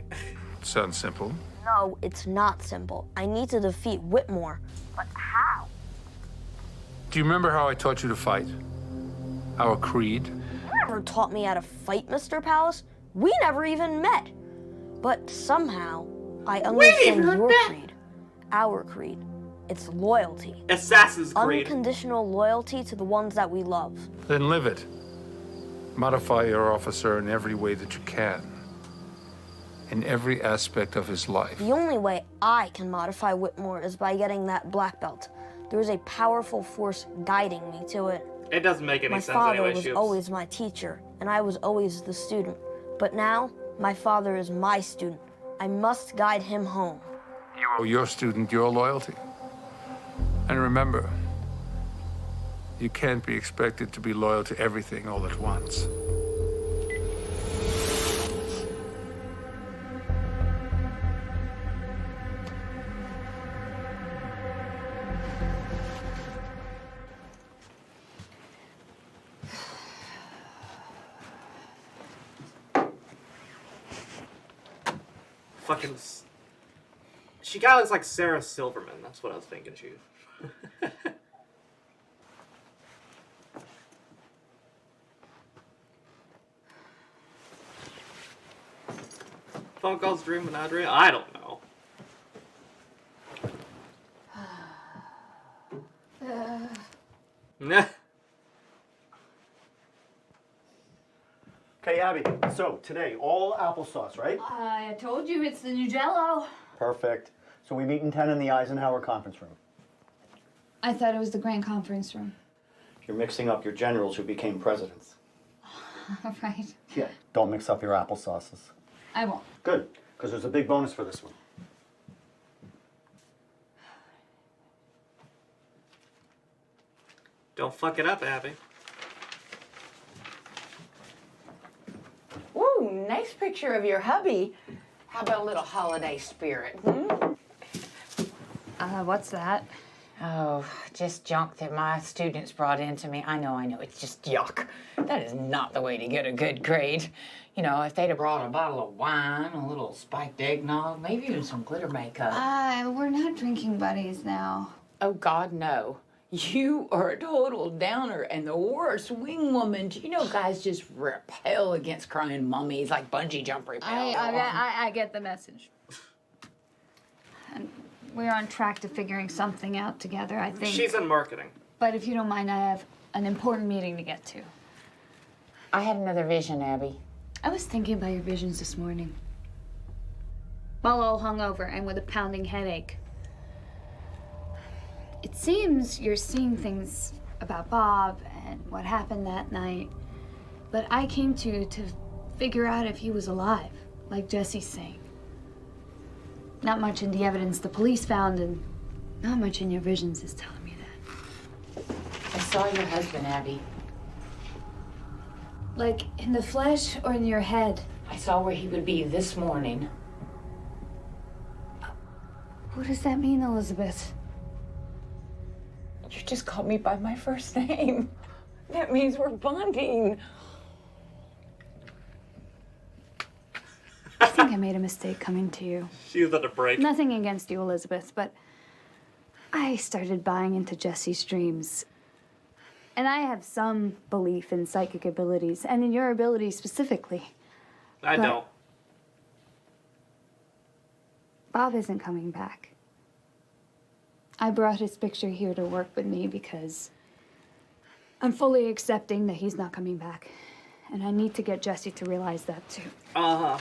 Sounds simple. No, it's not simple. I need to defeat Whitmore. But how? Do you remember how I taught you to fight? Our creed? You never taught me how to fight, Mr. Palace. We never even met. But somehow, I understand your creed. Our creed. It's loyalty. Assassin's Creed. Unconditional loyalty to the ones that we love. Then live it. Modify your officer in every way that you can. In every aspect of his life. The only way I can modify Whitmore is by getting that black belt. There is a powerful force guiding me to it. It doesn't make any My sense father anyway, was Shoops. always my teacher, and I was always the student. But now, my father is my student. I must guide him home. You owe your student your loyalty. And remember, you can't be expected to be loyal to everything all at once. Fucking. She kind of looks like Sarah Silverman. That's what I was thinking. She. Phone calls, dream, and not dream. I don't know. Nah. Okay, Abby, so today, all applesauce, right? I told you it's the new Jell-O. Perfect. So we meet in 10 in the Eisenhower conference room. I thought it was the Grand Conference Room. You're mixing up your generals who became presidents. All right. Yeah. Don't mix up your applesauces. I won't. Good, because there's a big bonus for this one. Don't fuck it up, Abby. Ooh, nice picture of your hubby. How about a little holiday spirit, What's that? Oh, just junk that my students brought in to me. I know, it's just yuck. That is not the way to get a good grade. You know, if they'd have brought a bottle of wine, a little spiked eggnog, maybe even some glitter makeup. We're not drinking buddies now. Oh, God, no. You are a total downer and the worst wing woman. You know, guys just repel against crying mummies like bungee jump repel. I get the message. And we're on track to figuring something out together, I think. She's in marketing. But if you don't mind, I have an important meeting to get to. I had another vision, Abby. I was thinking about your visions this morning. While all hungover and with a pounding headache. It seems you're seeing things about Bob and what happened that night. But I came to figure out if he was alive, like Jesse's saying. Not much in the evidence the police found, and not much in your visions is telling me that. I saw your husband, Abby. Like in the flesh or in your head? I saw where he would be this morning. What does that mean, Elizabeth? You just called me by my first name. That means we're bonding. I think I made a mistake coming to you. She was at a break. Nothing against you, Elizabeth, but I started buying into Jesse's dreams. And I have some belief in psychic abilities, and in your abilities specifically. I don't. Bob isn't coming back. I brought his picture here to work with me because I'm fully accepting that he's not coming back. And I need to get Jesse to realize that too. Uh-huh.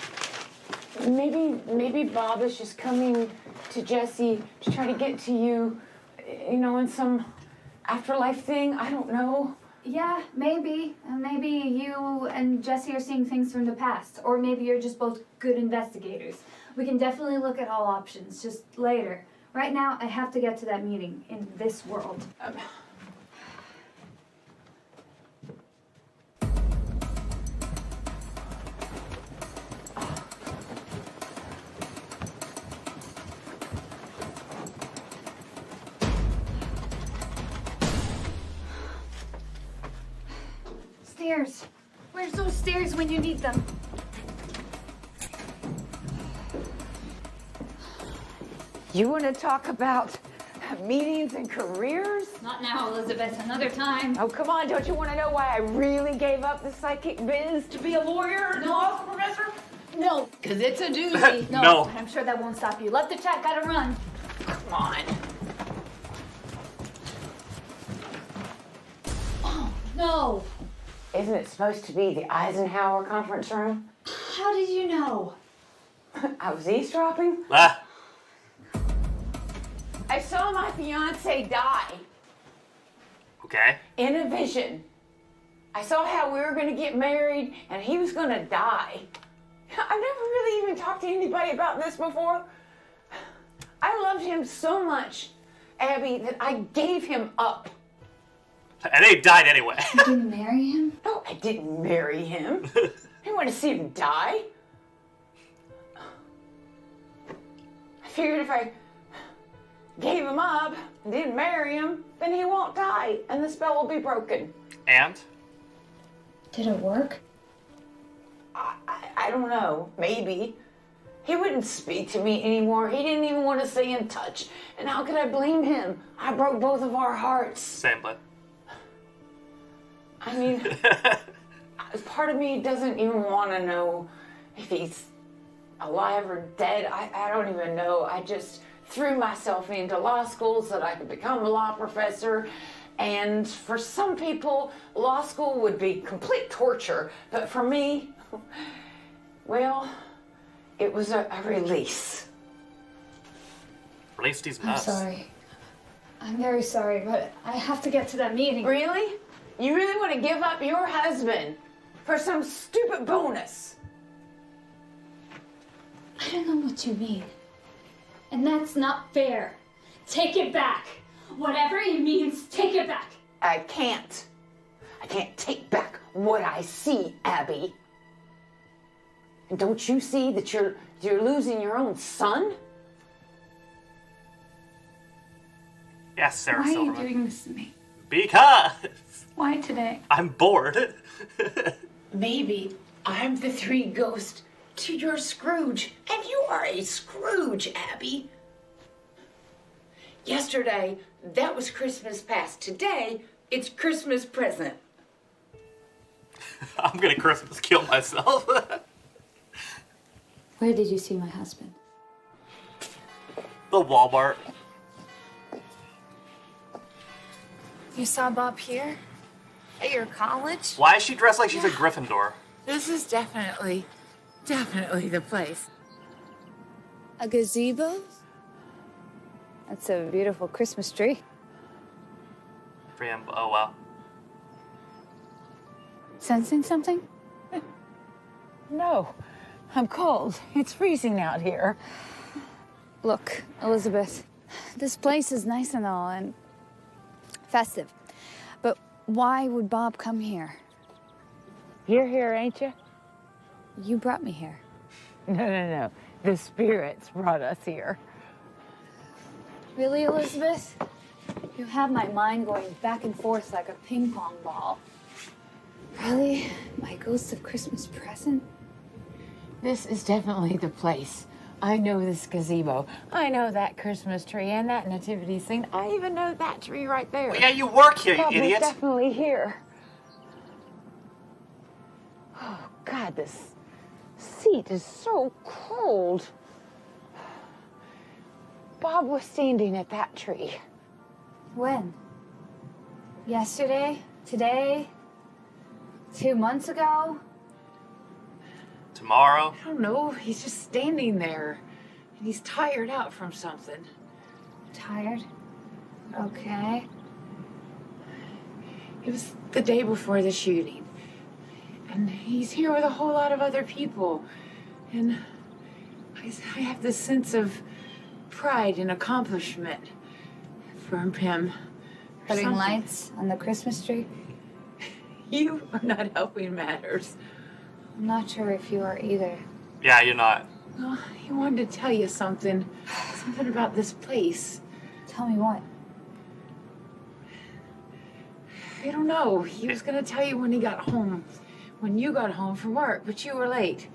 Maybe Bob is just coming to Jesse to try to get to you, you know, in some afterlife thing. I don't know. Yeah, maybe. Maybe you and Jesse are seeing things from the past. Or maybe you're just both good investigators. We can definitely look at all options, just later. Right now, I have to get to that meeting in this world. Stairs. Where's those stairs when you need them? You want to talk about meetings and careers? Not now, Elizabeth. Another time. Oh, come on. Don't you want to know why I really gave up the psychic biz to be a lawyer and law professor? No, because it's a doozy. No. But I'm sure that won't stop you. Love to chat. Gotta run. Come on. Oh, no. Isn't it supposed to be the Eisenhower conference room? How did you know? I was eavesdropping. Ah. I saw my fiance die. Okay. In a vision. I saw how we were going to get married and he was going to die. I've never really even talked to anybody about this before. I loved him so much, Abby, that I gave him up. And he died anyway. You didn't marry him? No, I didn't marry him. I didn't want to see him die. I figured if I gave him up and didn't marry him, then he won't die and the spell will be broken. And? Did it work? I don't know. Maybe. He wouldn't speak to me anymore. He didn't even want to stay in touch. And how could I blame him? I broke both of our hearts. Same, but. I mean, part of me doesn't even want to know if he's alive or dead. I don't even know. I just threw myself into law school so that I could become a law professor. And for some people, law school would be complete torture. But for me, well, it was a release. Released these I'm nuts. sorry. I'm very sorry, but I have to get to that meeting. Really? You really want to give up your husband for some stupid bonus? I don't know what you mean. And that's not fair. Take it back. Whatever he means, take it back. I can't. I can't take back what I see, Abby. And don't you see that you're losing your own son? Yes, Sarah Why are you Silverman. doing this to me? Because Why today? I'm bored. Maybe I'm the three ghost to your Scrooge, and you are a Scrooge, Abby. Yesterday, that was Christmas past. Today, it's Christmas present. I'm gonna Christmas kill myself. Where did you see my husband? The Walmart. You saw Bob here? At your college? Why is she dressed like she's a Gryffindor? This is definitely the place. A gazebo? That's a beautiful Christmas tree. Oh, wow. Sensing something? No, I'm cold. It's freezing out here. Look, Elizabeth, this place is nice and all and festive. But why would Bob come here? You're here, ain't you? You brought me here. No. The spirits brought us here. Really, Elizabeth? You have my mind going back and forth like a ping pong ball. Really? My ghost of Christmas present? This is definitely the place. I know this gazebo. I know that Christmas tree and that nativity scene. I even know that tree right there. Well, yeah, you work here, Bob you was idiot. definitely here. Oh, God, this seat is so cold. Bob was standing at that tree. When? Yesterday? Today? 2 months ago? Tomorrow? I don't know. He's just standing there. And he's tired out from something. Tired? Okay. It was the day before the shooting. And he's here with a whole lot of other people. And I have this sense of pride and accomplishment from him. Putting Something. lights on the Christmas tree? You are not helping matters. I'm not sure if you are either. Yeah, you're not. Well, he wanted to tell you something. Something about this place. Tell me what? I don't know. He was going to tell you when he got home. When you got home from work, but you were late.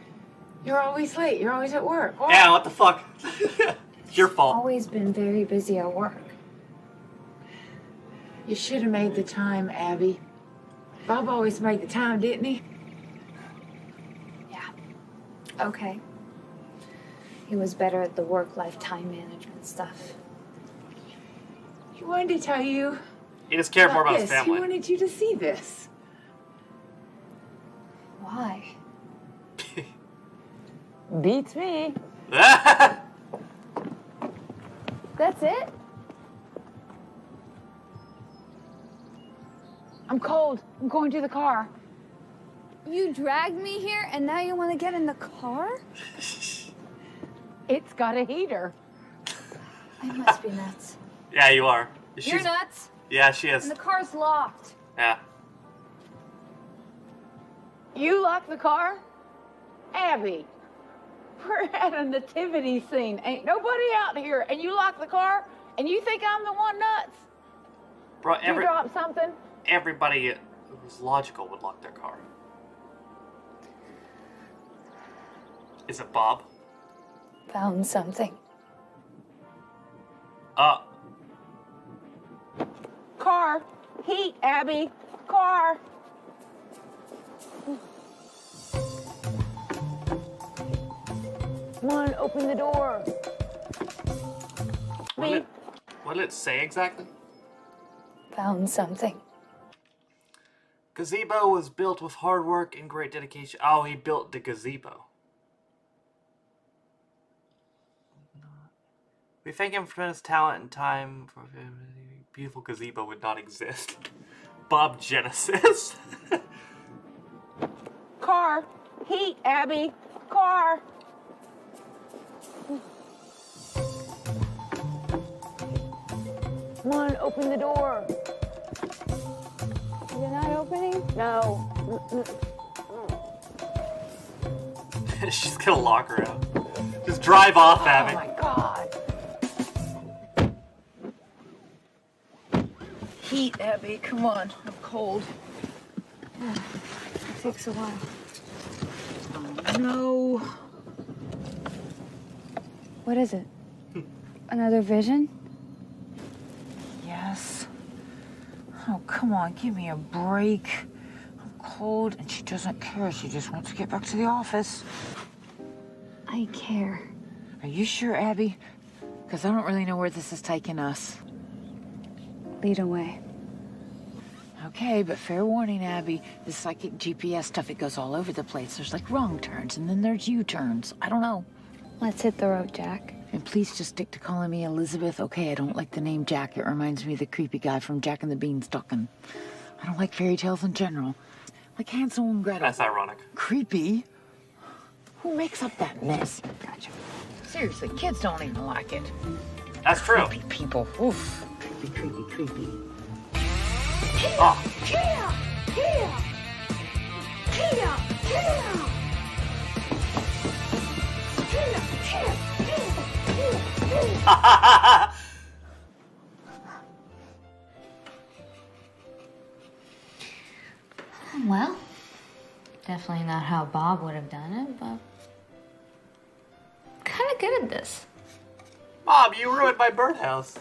You're always late. You're always at work. Why? Yeah, what the fuck? It's your fault. Always been very busy at work. You should have made the time, Abby. Bob always made the time, didn't he? Yeah. Okay. He was better at the work-life time management stuff. He wanted to tell you. He just cared more about his this. family. He wanted you to see this. Why? Beats me. That's it? I'm cold. I'm going to the car. You dragged me here and now you want to get in the car? It's got a heater. I must be nuts. Yeah, you are. You're nuts. Yeah, she is. And the car's locked. Yeah. You locked the car? Abby, we're at a nativity scene. Ain't nobody out here, and you lock the car, and you think I'm the one nuts? Bro, You drop something? everybody who's logical would lock their car. Is it Bob? Found something. Car. Heat, Abby. Car. Come on, open the door. What did it say exactly? Found something. Gazebo was built with hard work and great dedication. Oh, he built the gazebo. We thank him for his talent and time. For beautiful gazebo would not exist. Bob Genesis. Car. Heat, Abby. Car. Come on, open the door. You're not opening? No. She's gonna lock her out. Just drive off, Abby. Oh my god. Heat, Abby, come on. I'm cold. It takes a while. Oh, no. What is it? Another vision? Yes. Oh, come on, give me a break. I'm cold, and she doesn't care. She just wants to get back to the office. I care. Are you sure, Abby? Because I don't really know where this is taking us. Lead away. Okay, but fair warning, Abby. This psychic GPS stuff, it goes all over the place. There's like wrong turns, and then there's U-turns. I don't know. Let's hit the road, Jack. And please just stick to calling me Elizabeth. Okay, I don't like the name Jack. It reminds me of the creepy guy from Jack and the Beanstalk. And I don't like fairy tales in general. Like Hansel and Gretel. That's ironic. Creepy? Who makes up that mess? Gotcha. Seriously, kids don't even like it. That's true. Creepy people. Oof. Creepy, creepy, creepy. Oh. Here! Here! Here! Well, definitely not how Bob would have done it, but kind of good at this. Mom, you ruined my birdhouse.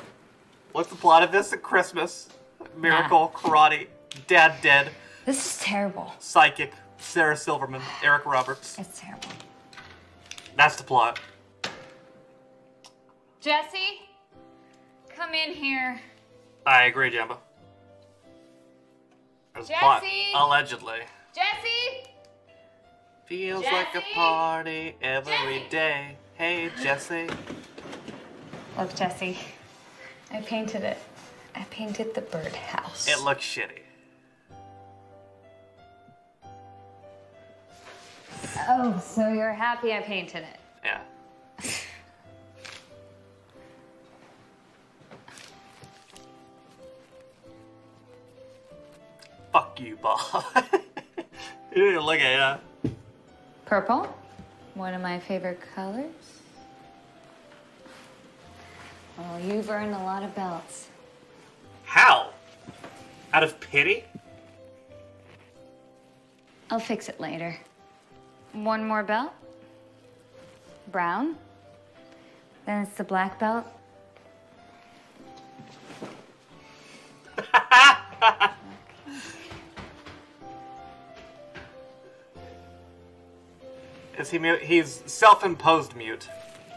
What's the plot of this? At Christmas. Miracle, karate, dad dead. This is terrible. Psychic, Sarah Silverman, Eric Roberts. It's terrible. That's the plot. Jesse, come in here. I agree, Jamba. There's a plot. Jesse! Allegedly. Jesse! Feels Jesse! like a party every day. Hey, Jesse. Look, Jesse, I painted it. I painted the birdhouse. It looks shitty. Oh, so you're happy I painted it? Yeah. Fuck you, Bob. You didn't even look at it. Purple? One of my favorite colors. Well, you've earned a lot of belts. How? Out of pity? I'll fix it later. One more belt. Brown. Then it's the black belt. Is he mute? He's self-imposed mute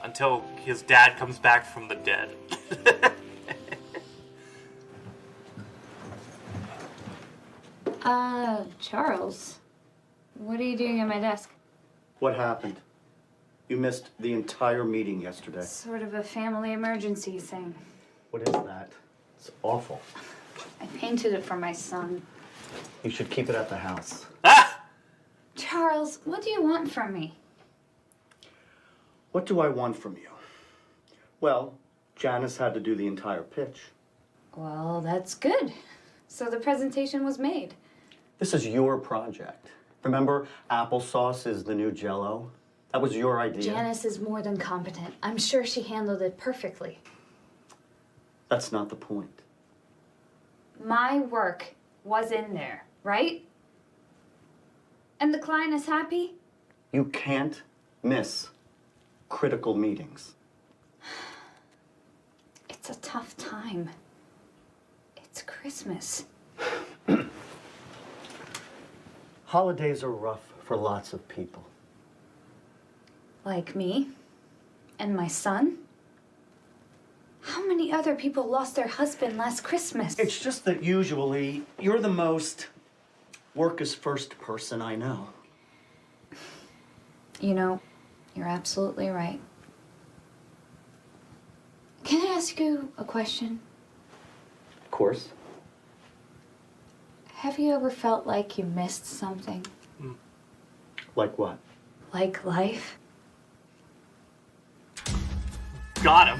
until his dad comes back from the dead. Charles, what are you doing at my desk? What happened? You missed the entire meeting yesterday. Sort of a family emergency thing. What is that? It's awful. I painted it for my son. You should keep it at the house. Charles, what do you want from me? What do I want from you? Well, Janice had to do the entire pitch. Well, that's good. So the presentation was made. This is your project. Remember, applesauce is the new Jell-O? That was your idea. Janice is more than competent. I'm sure she handled it perfectly. That's not the point. My work was in there, right? And the client is happy? You can't miss critical meetings. It's a tough time. It's Christmas. Holidays are rough for lots of people. Like me and my son. How many other people lost their husband last Christmas? It's just that usually you're the most work is first person I know. You know, you're absolutely right. Can I ask you a question? Of course. Have you ever felt like you missed something? Like what? Like life? Got him.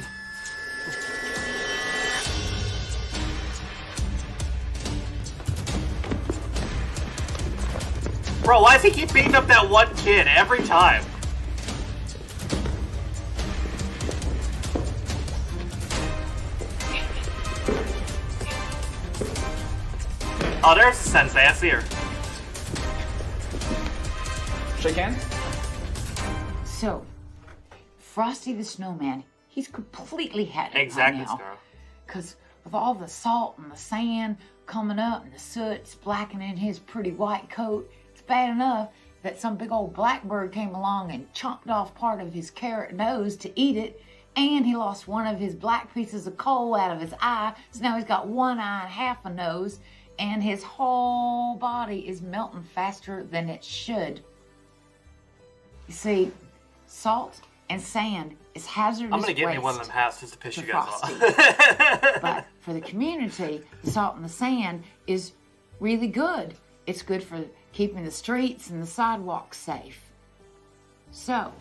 Bro, why does he keep beating up that one kid every time? Oh, there's the sensei. I see her. Shake hands. So, Frosty the Snowman, he's completely had it Exactly, by now. Scarlet. Because with all the salt and the sand coming up and the soot's blackening his pretty white coat, it's bad enough that some big old blackbird came along and chomped off part of his carrot nose to eat it, and he lost one of his black pieces of coal out of his eye, so now he's got one eye and half a nose, and his whole body is melting faster than it should. You see, salt and sand is hazardous I'm gonna get me waste one of them hats just to piss you guys Frosty. off. But for the community, the salt and the sand is really good. It's good for keeping the streets and the sidewalks safe. So,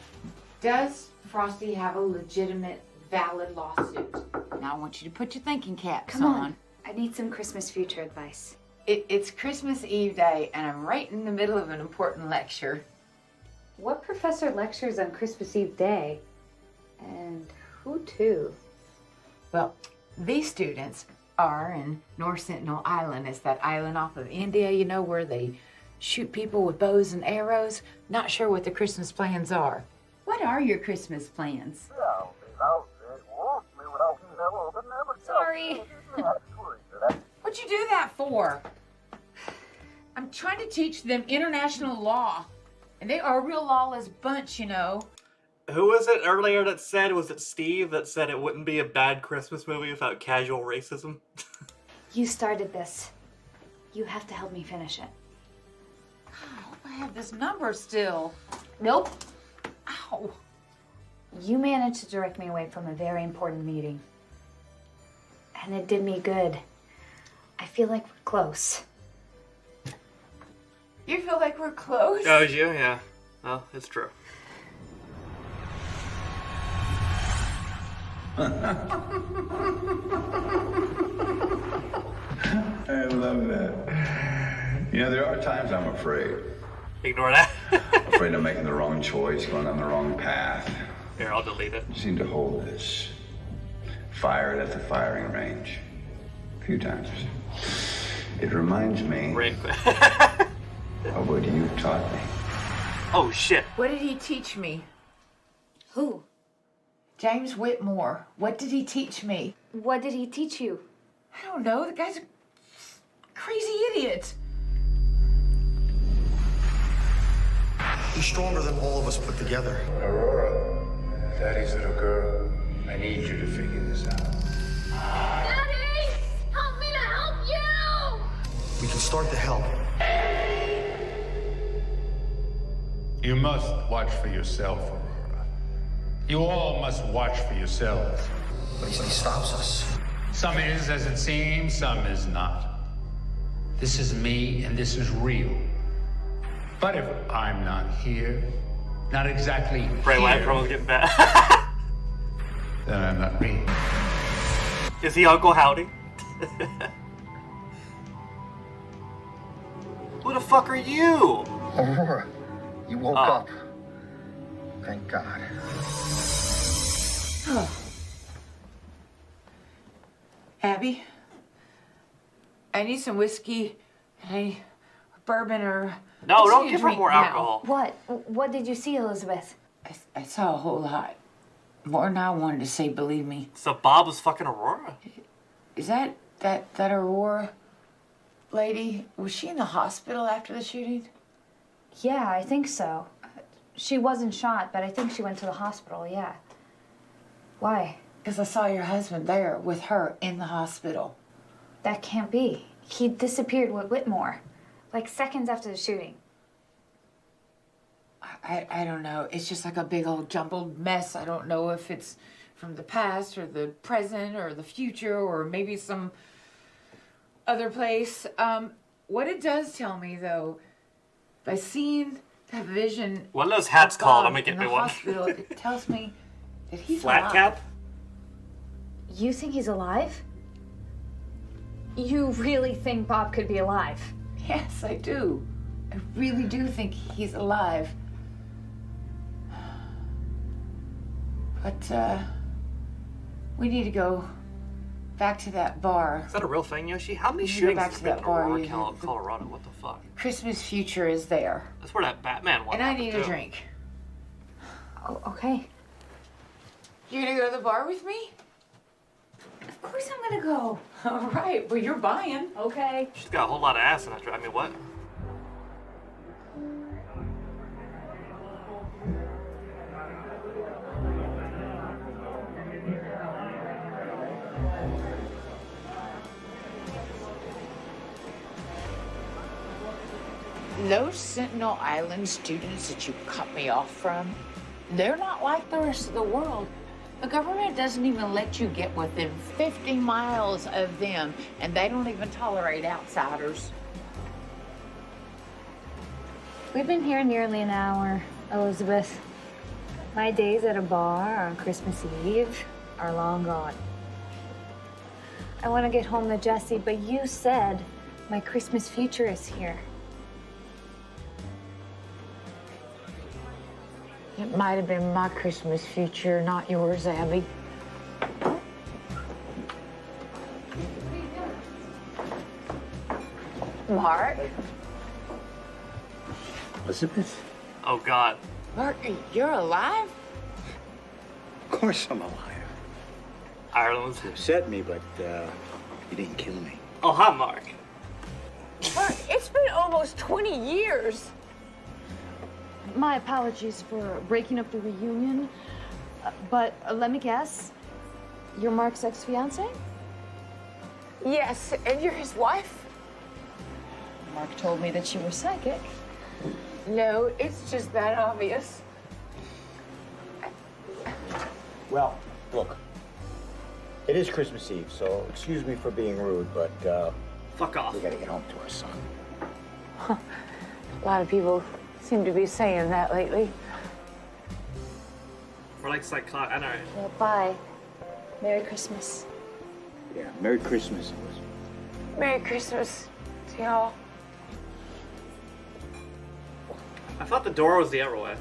does Frosty have a legitimate, valid lawsuit? Now I want you to put your thinking caps Come on. I need some Christmas future advice. It's Christmas Eve day, and I'm right in the middle of an important lecture. What professor lectures on Christmas Eve day? And who to? Well, these students are in North Sentinel Island. It's that island off of India, you know, where they shoot people with bows and arrows. Not sure what the Christmas plans are. What are your Christmas plans? Sorry. What'd you do that for? I'm trying to teach them international law. And they are a real lawless bunch, you know. Who was it earlier that said, was it Steve that said it wouldn't be a bad Christmas movie without casual racism? You started this. You have to help me finish it. I hope I have this number still. Nope. Ow. You managed to direct me away from a very important meeting. And it did me good. I feel like we're close. You feel like we're close? Oh, you? Yeah. Well, it's true. I love that. You know, there are times I'm afraid. Ignore that. Afraid of making the wrong choice, going on the wrong path. Here, I'll delete it. Just need to hold this. Fire it at the firing range. A few times. It reminds me of what you taught me. Oh, shit. What did he teach me? Who? James Whitmore. What did he teach me? What did he teach you? I don't know. The guy's a crazy idiot. He's stronger than all of us put together. Aurora, Daddy's little girl, I need you to figure this out. Daddy! Help me to help you! We can start to help. You must watch for yourself, Aurora. You all must watch for yourselves. But he stops us. Some is as it seems, some is not. This is me, and this is real. But if I'm not here, not exactly Bray Wyatt here, promo's getting bad. then I'm not me. Is he Uncle Howdy? Who the fuck are you? Aurora, you woke up. Thank God. Abby, I need some whiskey and a bourbon or... No, I just don't need a give her drink more now. alcohol. What did you see, Elizabeth? I saw a whole lot. More than I wanted to say, believe me. So Bob was fucking Aurora? Is that Aurora lady? Was she in the hospital after the shooting? Yeah, I think so. She wasn't shot, but I think she went to the hospital, yeah. Why? Because I saw your husband there with her in the hospital. That can't be. He disappeared with Whitmore, like seconds after the shooting. I don't know. It's just like a big old jumbled mess. I don't know if it's from the past or the present or the future or maybe some other place. What it does tell me, though, by seeing that vision... What are those hats called? I'm gonna get in me the one. hospital, it tells me that he's Flat alive. cap? You think he's alive? You really think Bob could be alive? Yes, I do. I really do think he's alive. But, we need to go back to that bar. Is that a real thing, Yoshi? How many You go shootings back has to been that in bar, Aurora, you- Colorado? What the fuck? Christmas Future is there. That's where that Batman one And I happened, need a too. drink. Oh, okay. You gonna go to the bar with me? Of course I'm gonna go. All right, well, you're buying. Okay. She's got a whole lot of ass in that dress. I mean, what? Those Sentinel Island students that you cut me off from, they're not like the rest of the world. The government doesn't even let you get within 50 miles of them, and they don't even tolerate outsiders. We've been here nearly an hour, Elizabeth. My days at a bar on Christmas Eve are long gone. I want to get home to Jesse, but you said my Christmas future is here. It might have been my Christmas future, not yours, Abby. Mark? Elizabeth? Oh, God. Mark, you're alive? Of course I'm alive. Ireland was... You upset me, but you didn't kill me. Oh, hi, Mark. Mark, it's been almost 20 years. My apologies for breaking up the reunion, but let me guess, you're Mark's ex-fiance? Yes, and you're his wife? Mark told me that you were psychic. No, it's just that obvious. Well, look. It is Christmas Eve, so excuse me for being rude, but fuck off. We gotta get home to our son. A lot of people seem to be saying that lately. We're like psychotic. I know. Yeah, bye. Merry Christmas. Yeah, Merry Christmas, Elizabeth. Merry Christmas to y'all. I thought the door was the other way.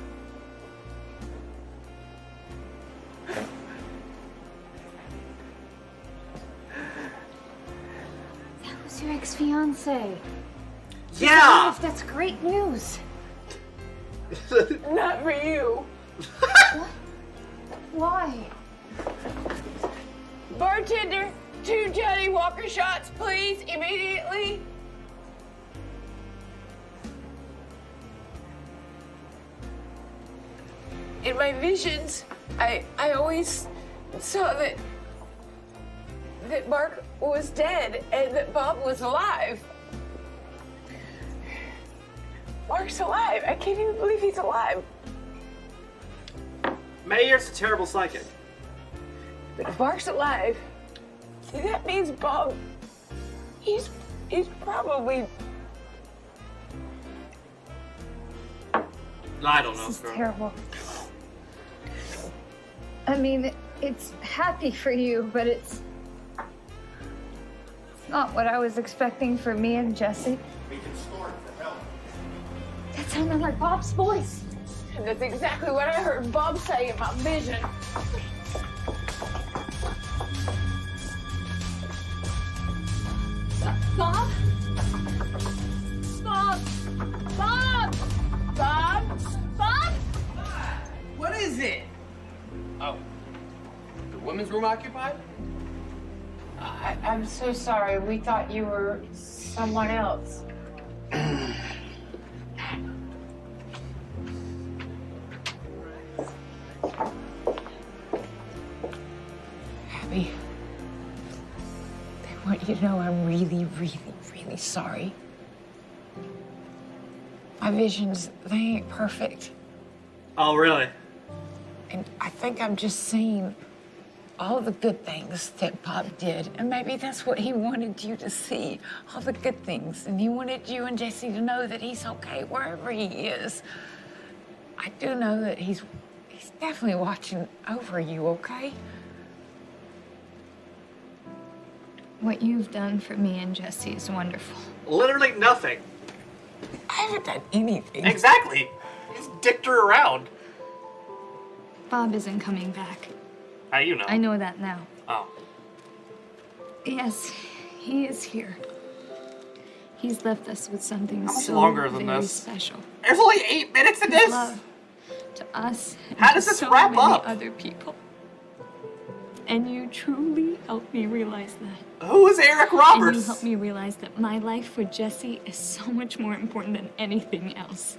That was your ex-fiance. Yeah! That's great news. Not for you. Why? Bartender, 2 Johnny Walker shots, please, immediately. In my visions, I always saw that Mark was dead and that Bob was alive. Mark's alive. I can't even believe he's alive. Mayer's a terrible psychic. But if Mark's alive, see, that means Bob, he's probably... I don't know. This is girl. terrible. I mean, it's happy for you, but it's not what I was expecting for me and Jesse. We can start for help. That sounded like Bob's voice. And that's exactly what I heard Bob say in my vision. Bob? Bob? Bob? Bob? Bob? What is it? Oh, the women's room occupied? I'm so sorry. We thought you were someone else. Abby, I want you to know I'm really, really, really sorry. My visions, they ain't perfect. Oh, really? And I think I'm just seeing all the good things that Bob did. And maybe that's what he wanted you to see, all the good things. And he wanted you and Jesse to know that he's okay wherever he is. I do know that he's definitely watching over you, okay? What you've done for me and Jesse is wonderful. Literally nothing. I haven't done anything. Exactly. He's dicked her around. Bob isn't coming back. How you know? I know that now. Oh. Yes, he is here. He's left us with something How much so longer than very this? special. There's only 8 minutes in His this. love to us. and How to does this so wrap many up? other people. And you truly helped me realize that. Who is Eric And you Roberts? helped me realize that my life with Jesse is so much more important than anything else.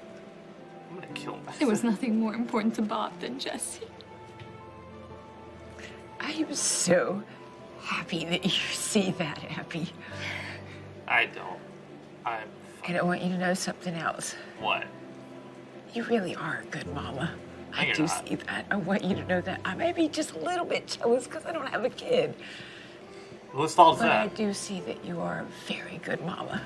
I'm gonna kill myself. There was nothing more important to Bob than Jesse. I am so happy that you see that, Abby. I don't. I'm. And I want you to know something else. What? You really are a good mama. I you're do not. see that. I want you to know that. I may be just a little bit jealous because I don't have a kid. Whose fault is But I that? do see that you are a very good mama.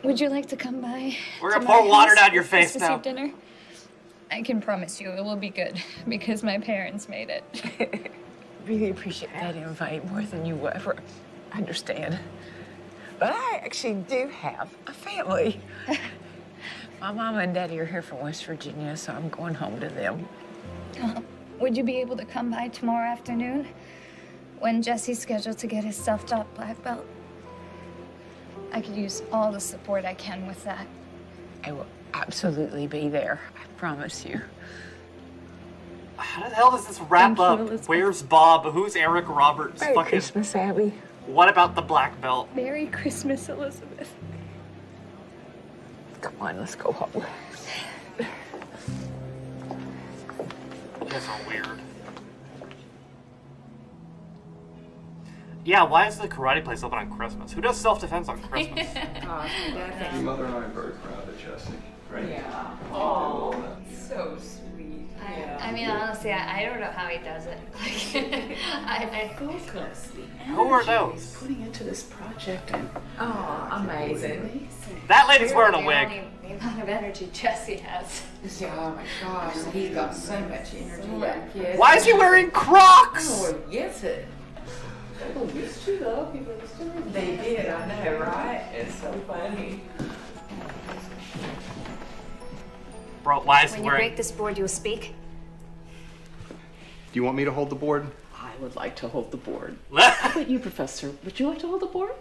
Would you like to come by? We're to gonna my pour water house down your for face Christmas now. Eve dinner? I can promise you it will be good because my parents made it. Really appreciate that invite more than you will ever understand. But I actually do have a family. My mama and daddy are here from West Virginia, so I'm going home to them. Would you be able to come by tomorrow afternoon when Jesse's scheduled to get his self-taught black belt? I could use all the support I can with that. I will absolutely be there. I promise you. How the hell does this wrap Thank you, up? Elizabeth. Where's Bob? Who's Eric Roberts? Merry Fucking. Christmas, Abby. What about the black belt? Merry Christmas, Elizabeth. Come on, let's go home. You guys are weird. Yeah, why is the karate place open on Christmas? Who does self-defense on Christmas? Your mother and I are very proud of Jesse, right? Yeah. Oh, so sweet. I mean, honestly, I don't know how he does it. I Focus. The Who are energy he's those? putting into this project and Oh, amazing. That lady's wearing a the wig. only- The amount of energy Jesse has. Oh my gosh, he's got so much energy, that kid. Why is he wearing Crocs? Oh, yes, it. people used to though. People used to. They did, I know, right? It's so funny. Bro, why is he When you wearing... break this board, you'll speak. Do you want me to hold the board? I would like to hold the board. How about you, Professor? Would you like to hold the board?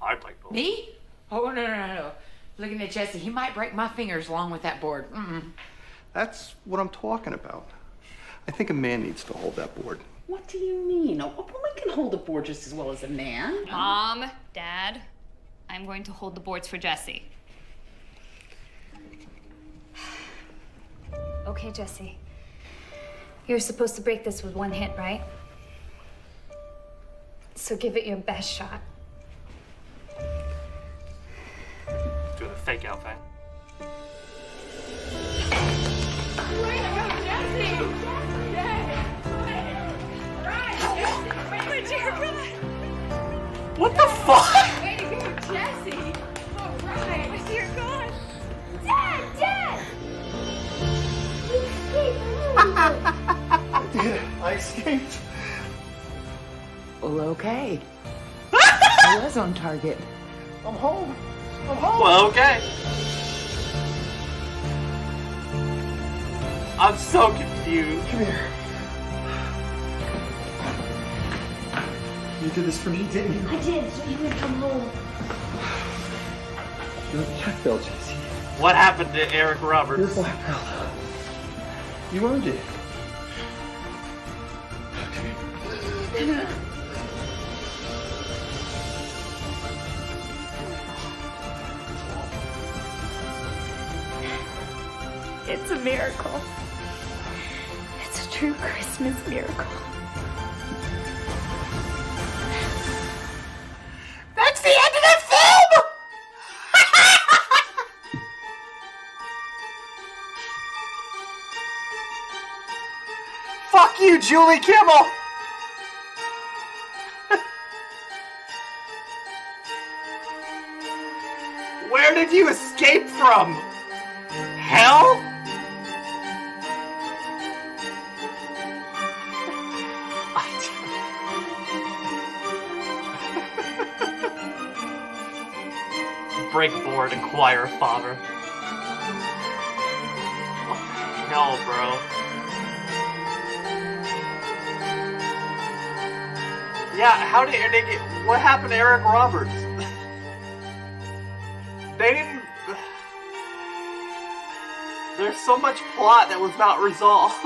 I'd like to. Me? Oh, no. Looking at Jesse, he might break my fingers along with that board. That's what I'm talking about. I think a man needs to hold that board. What do you mean? A woman can hold a board just as well as a man. Mom, Dad, I'm going to hold the boards for Jesse. Okay, Jesse. You're supposed to break this with one hit, right? So give it your best shot. Do the fake out thing. What the fuck? Way to go, Jesse! All right. I see you're gone. Dad! Dad! I escaped. Well, okay. I was on target. I'm home. I'm home. Well, okay. I'm so confused. Come here. You did this for me, didn't you? I did, so you could come home. You're a black belt, Jesse. What happened to Eric Roberts? You're a black belt. You earned it. It's a miracle. It's a true Christmas miracle. That's the end of the film! Fuck you, Julie Kimmel! Where did you escape from? Hell? Break board, inquire father. No, bro. Yeah, how did they get? What happened to Eric Roberts? They didn't. There's so much plot that was not resolved.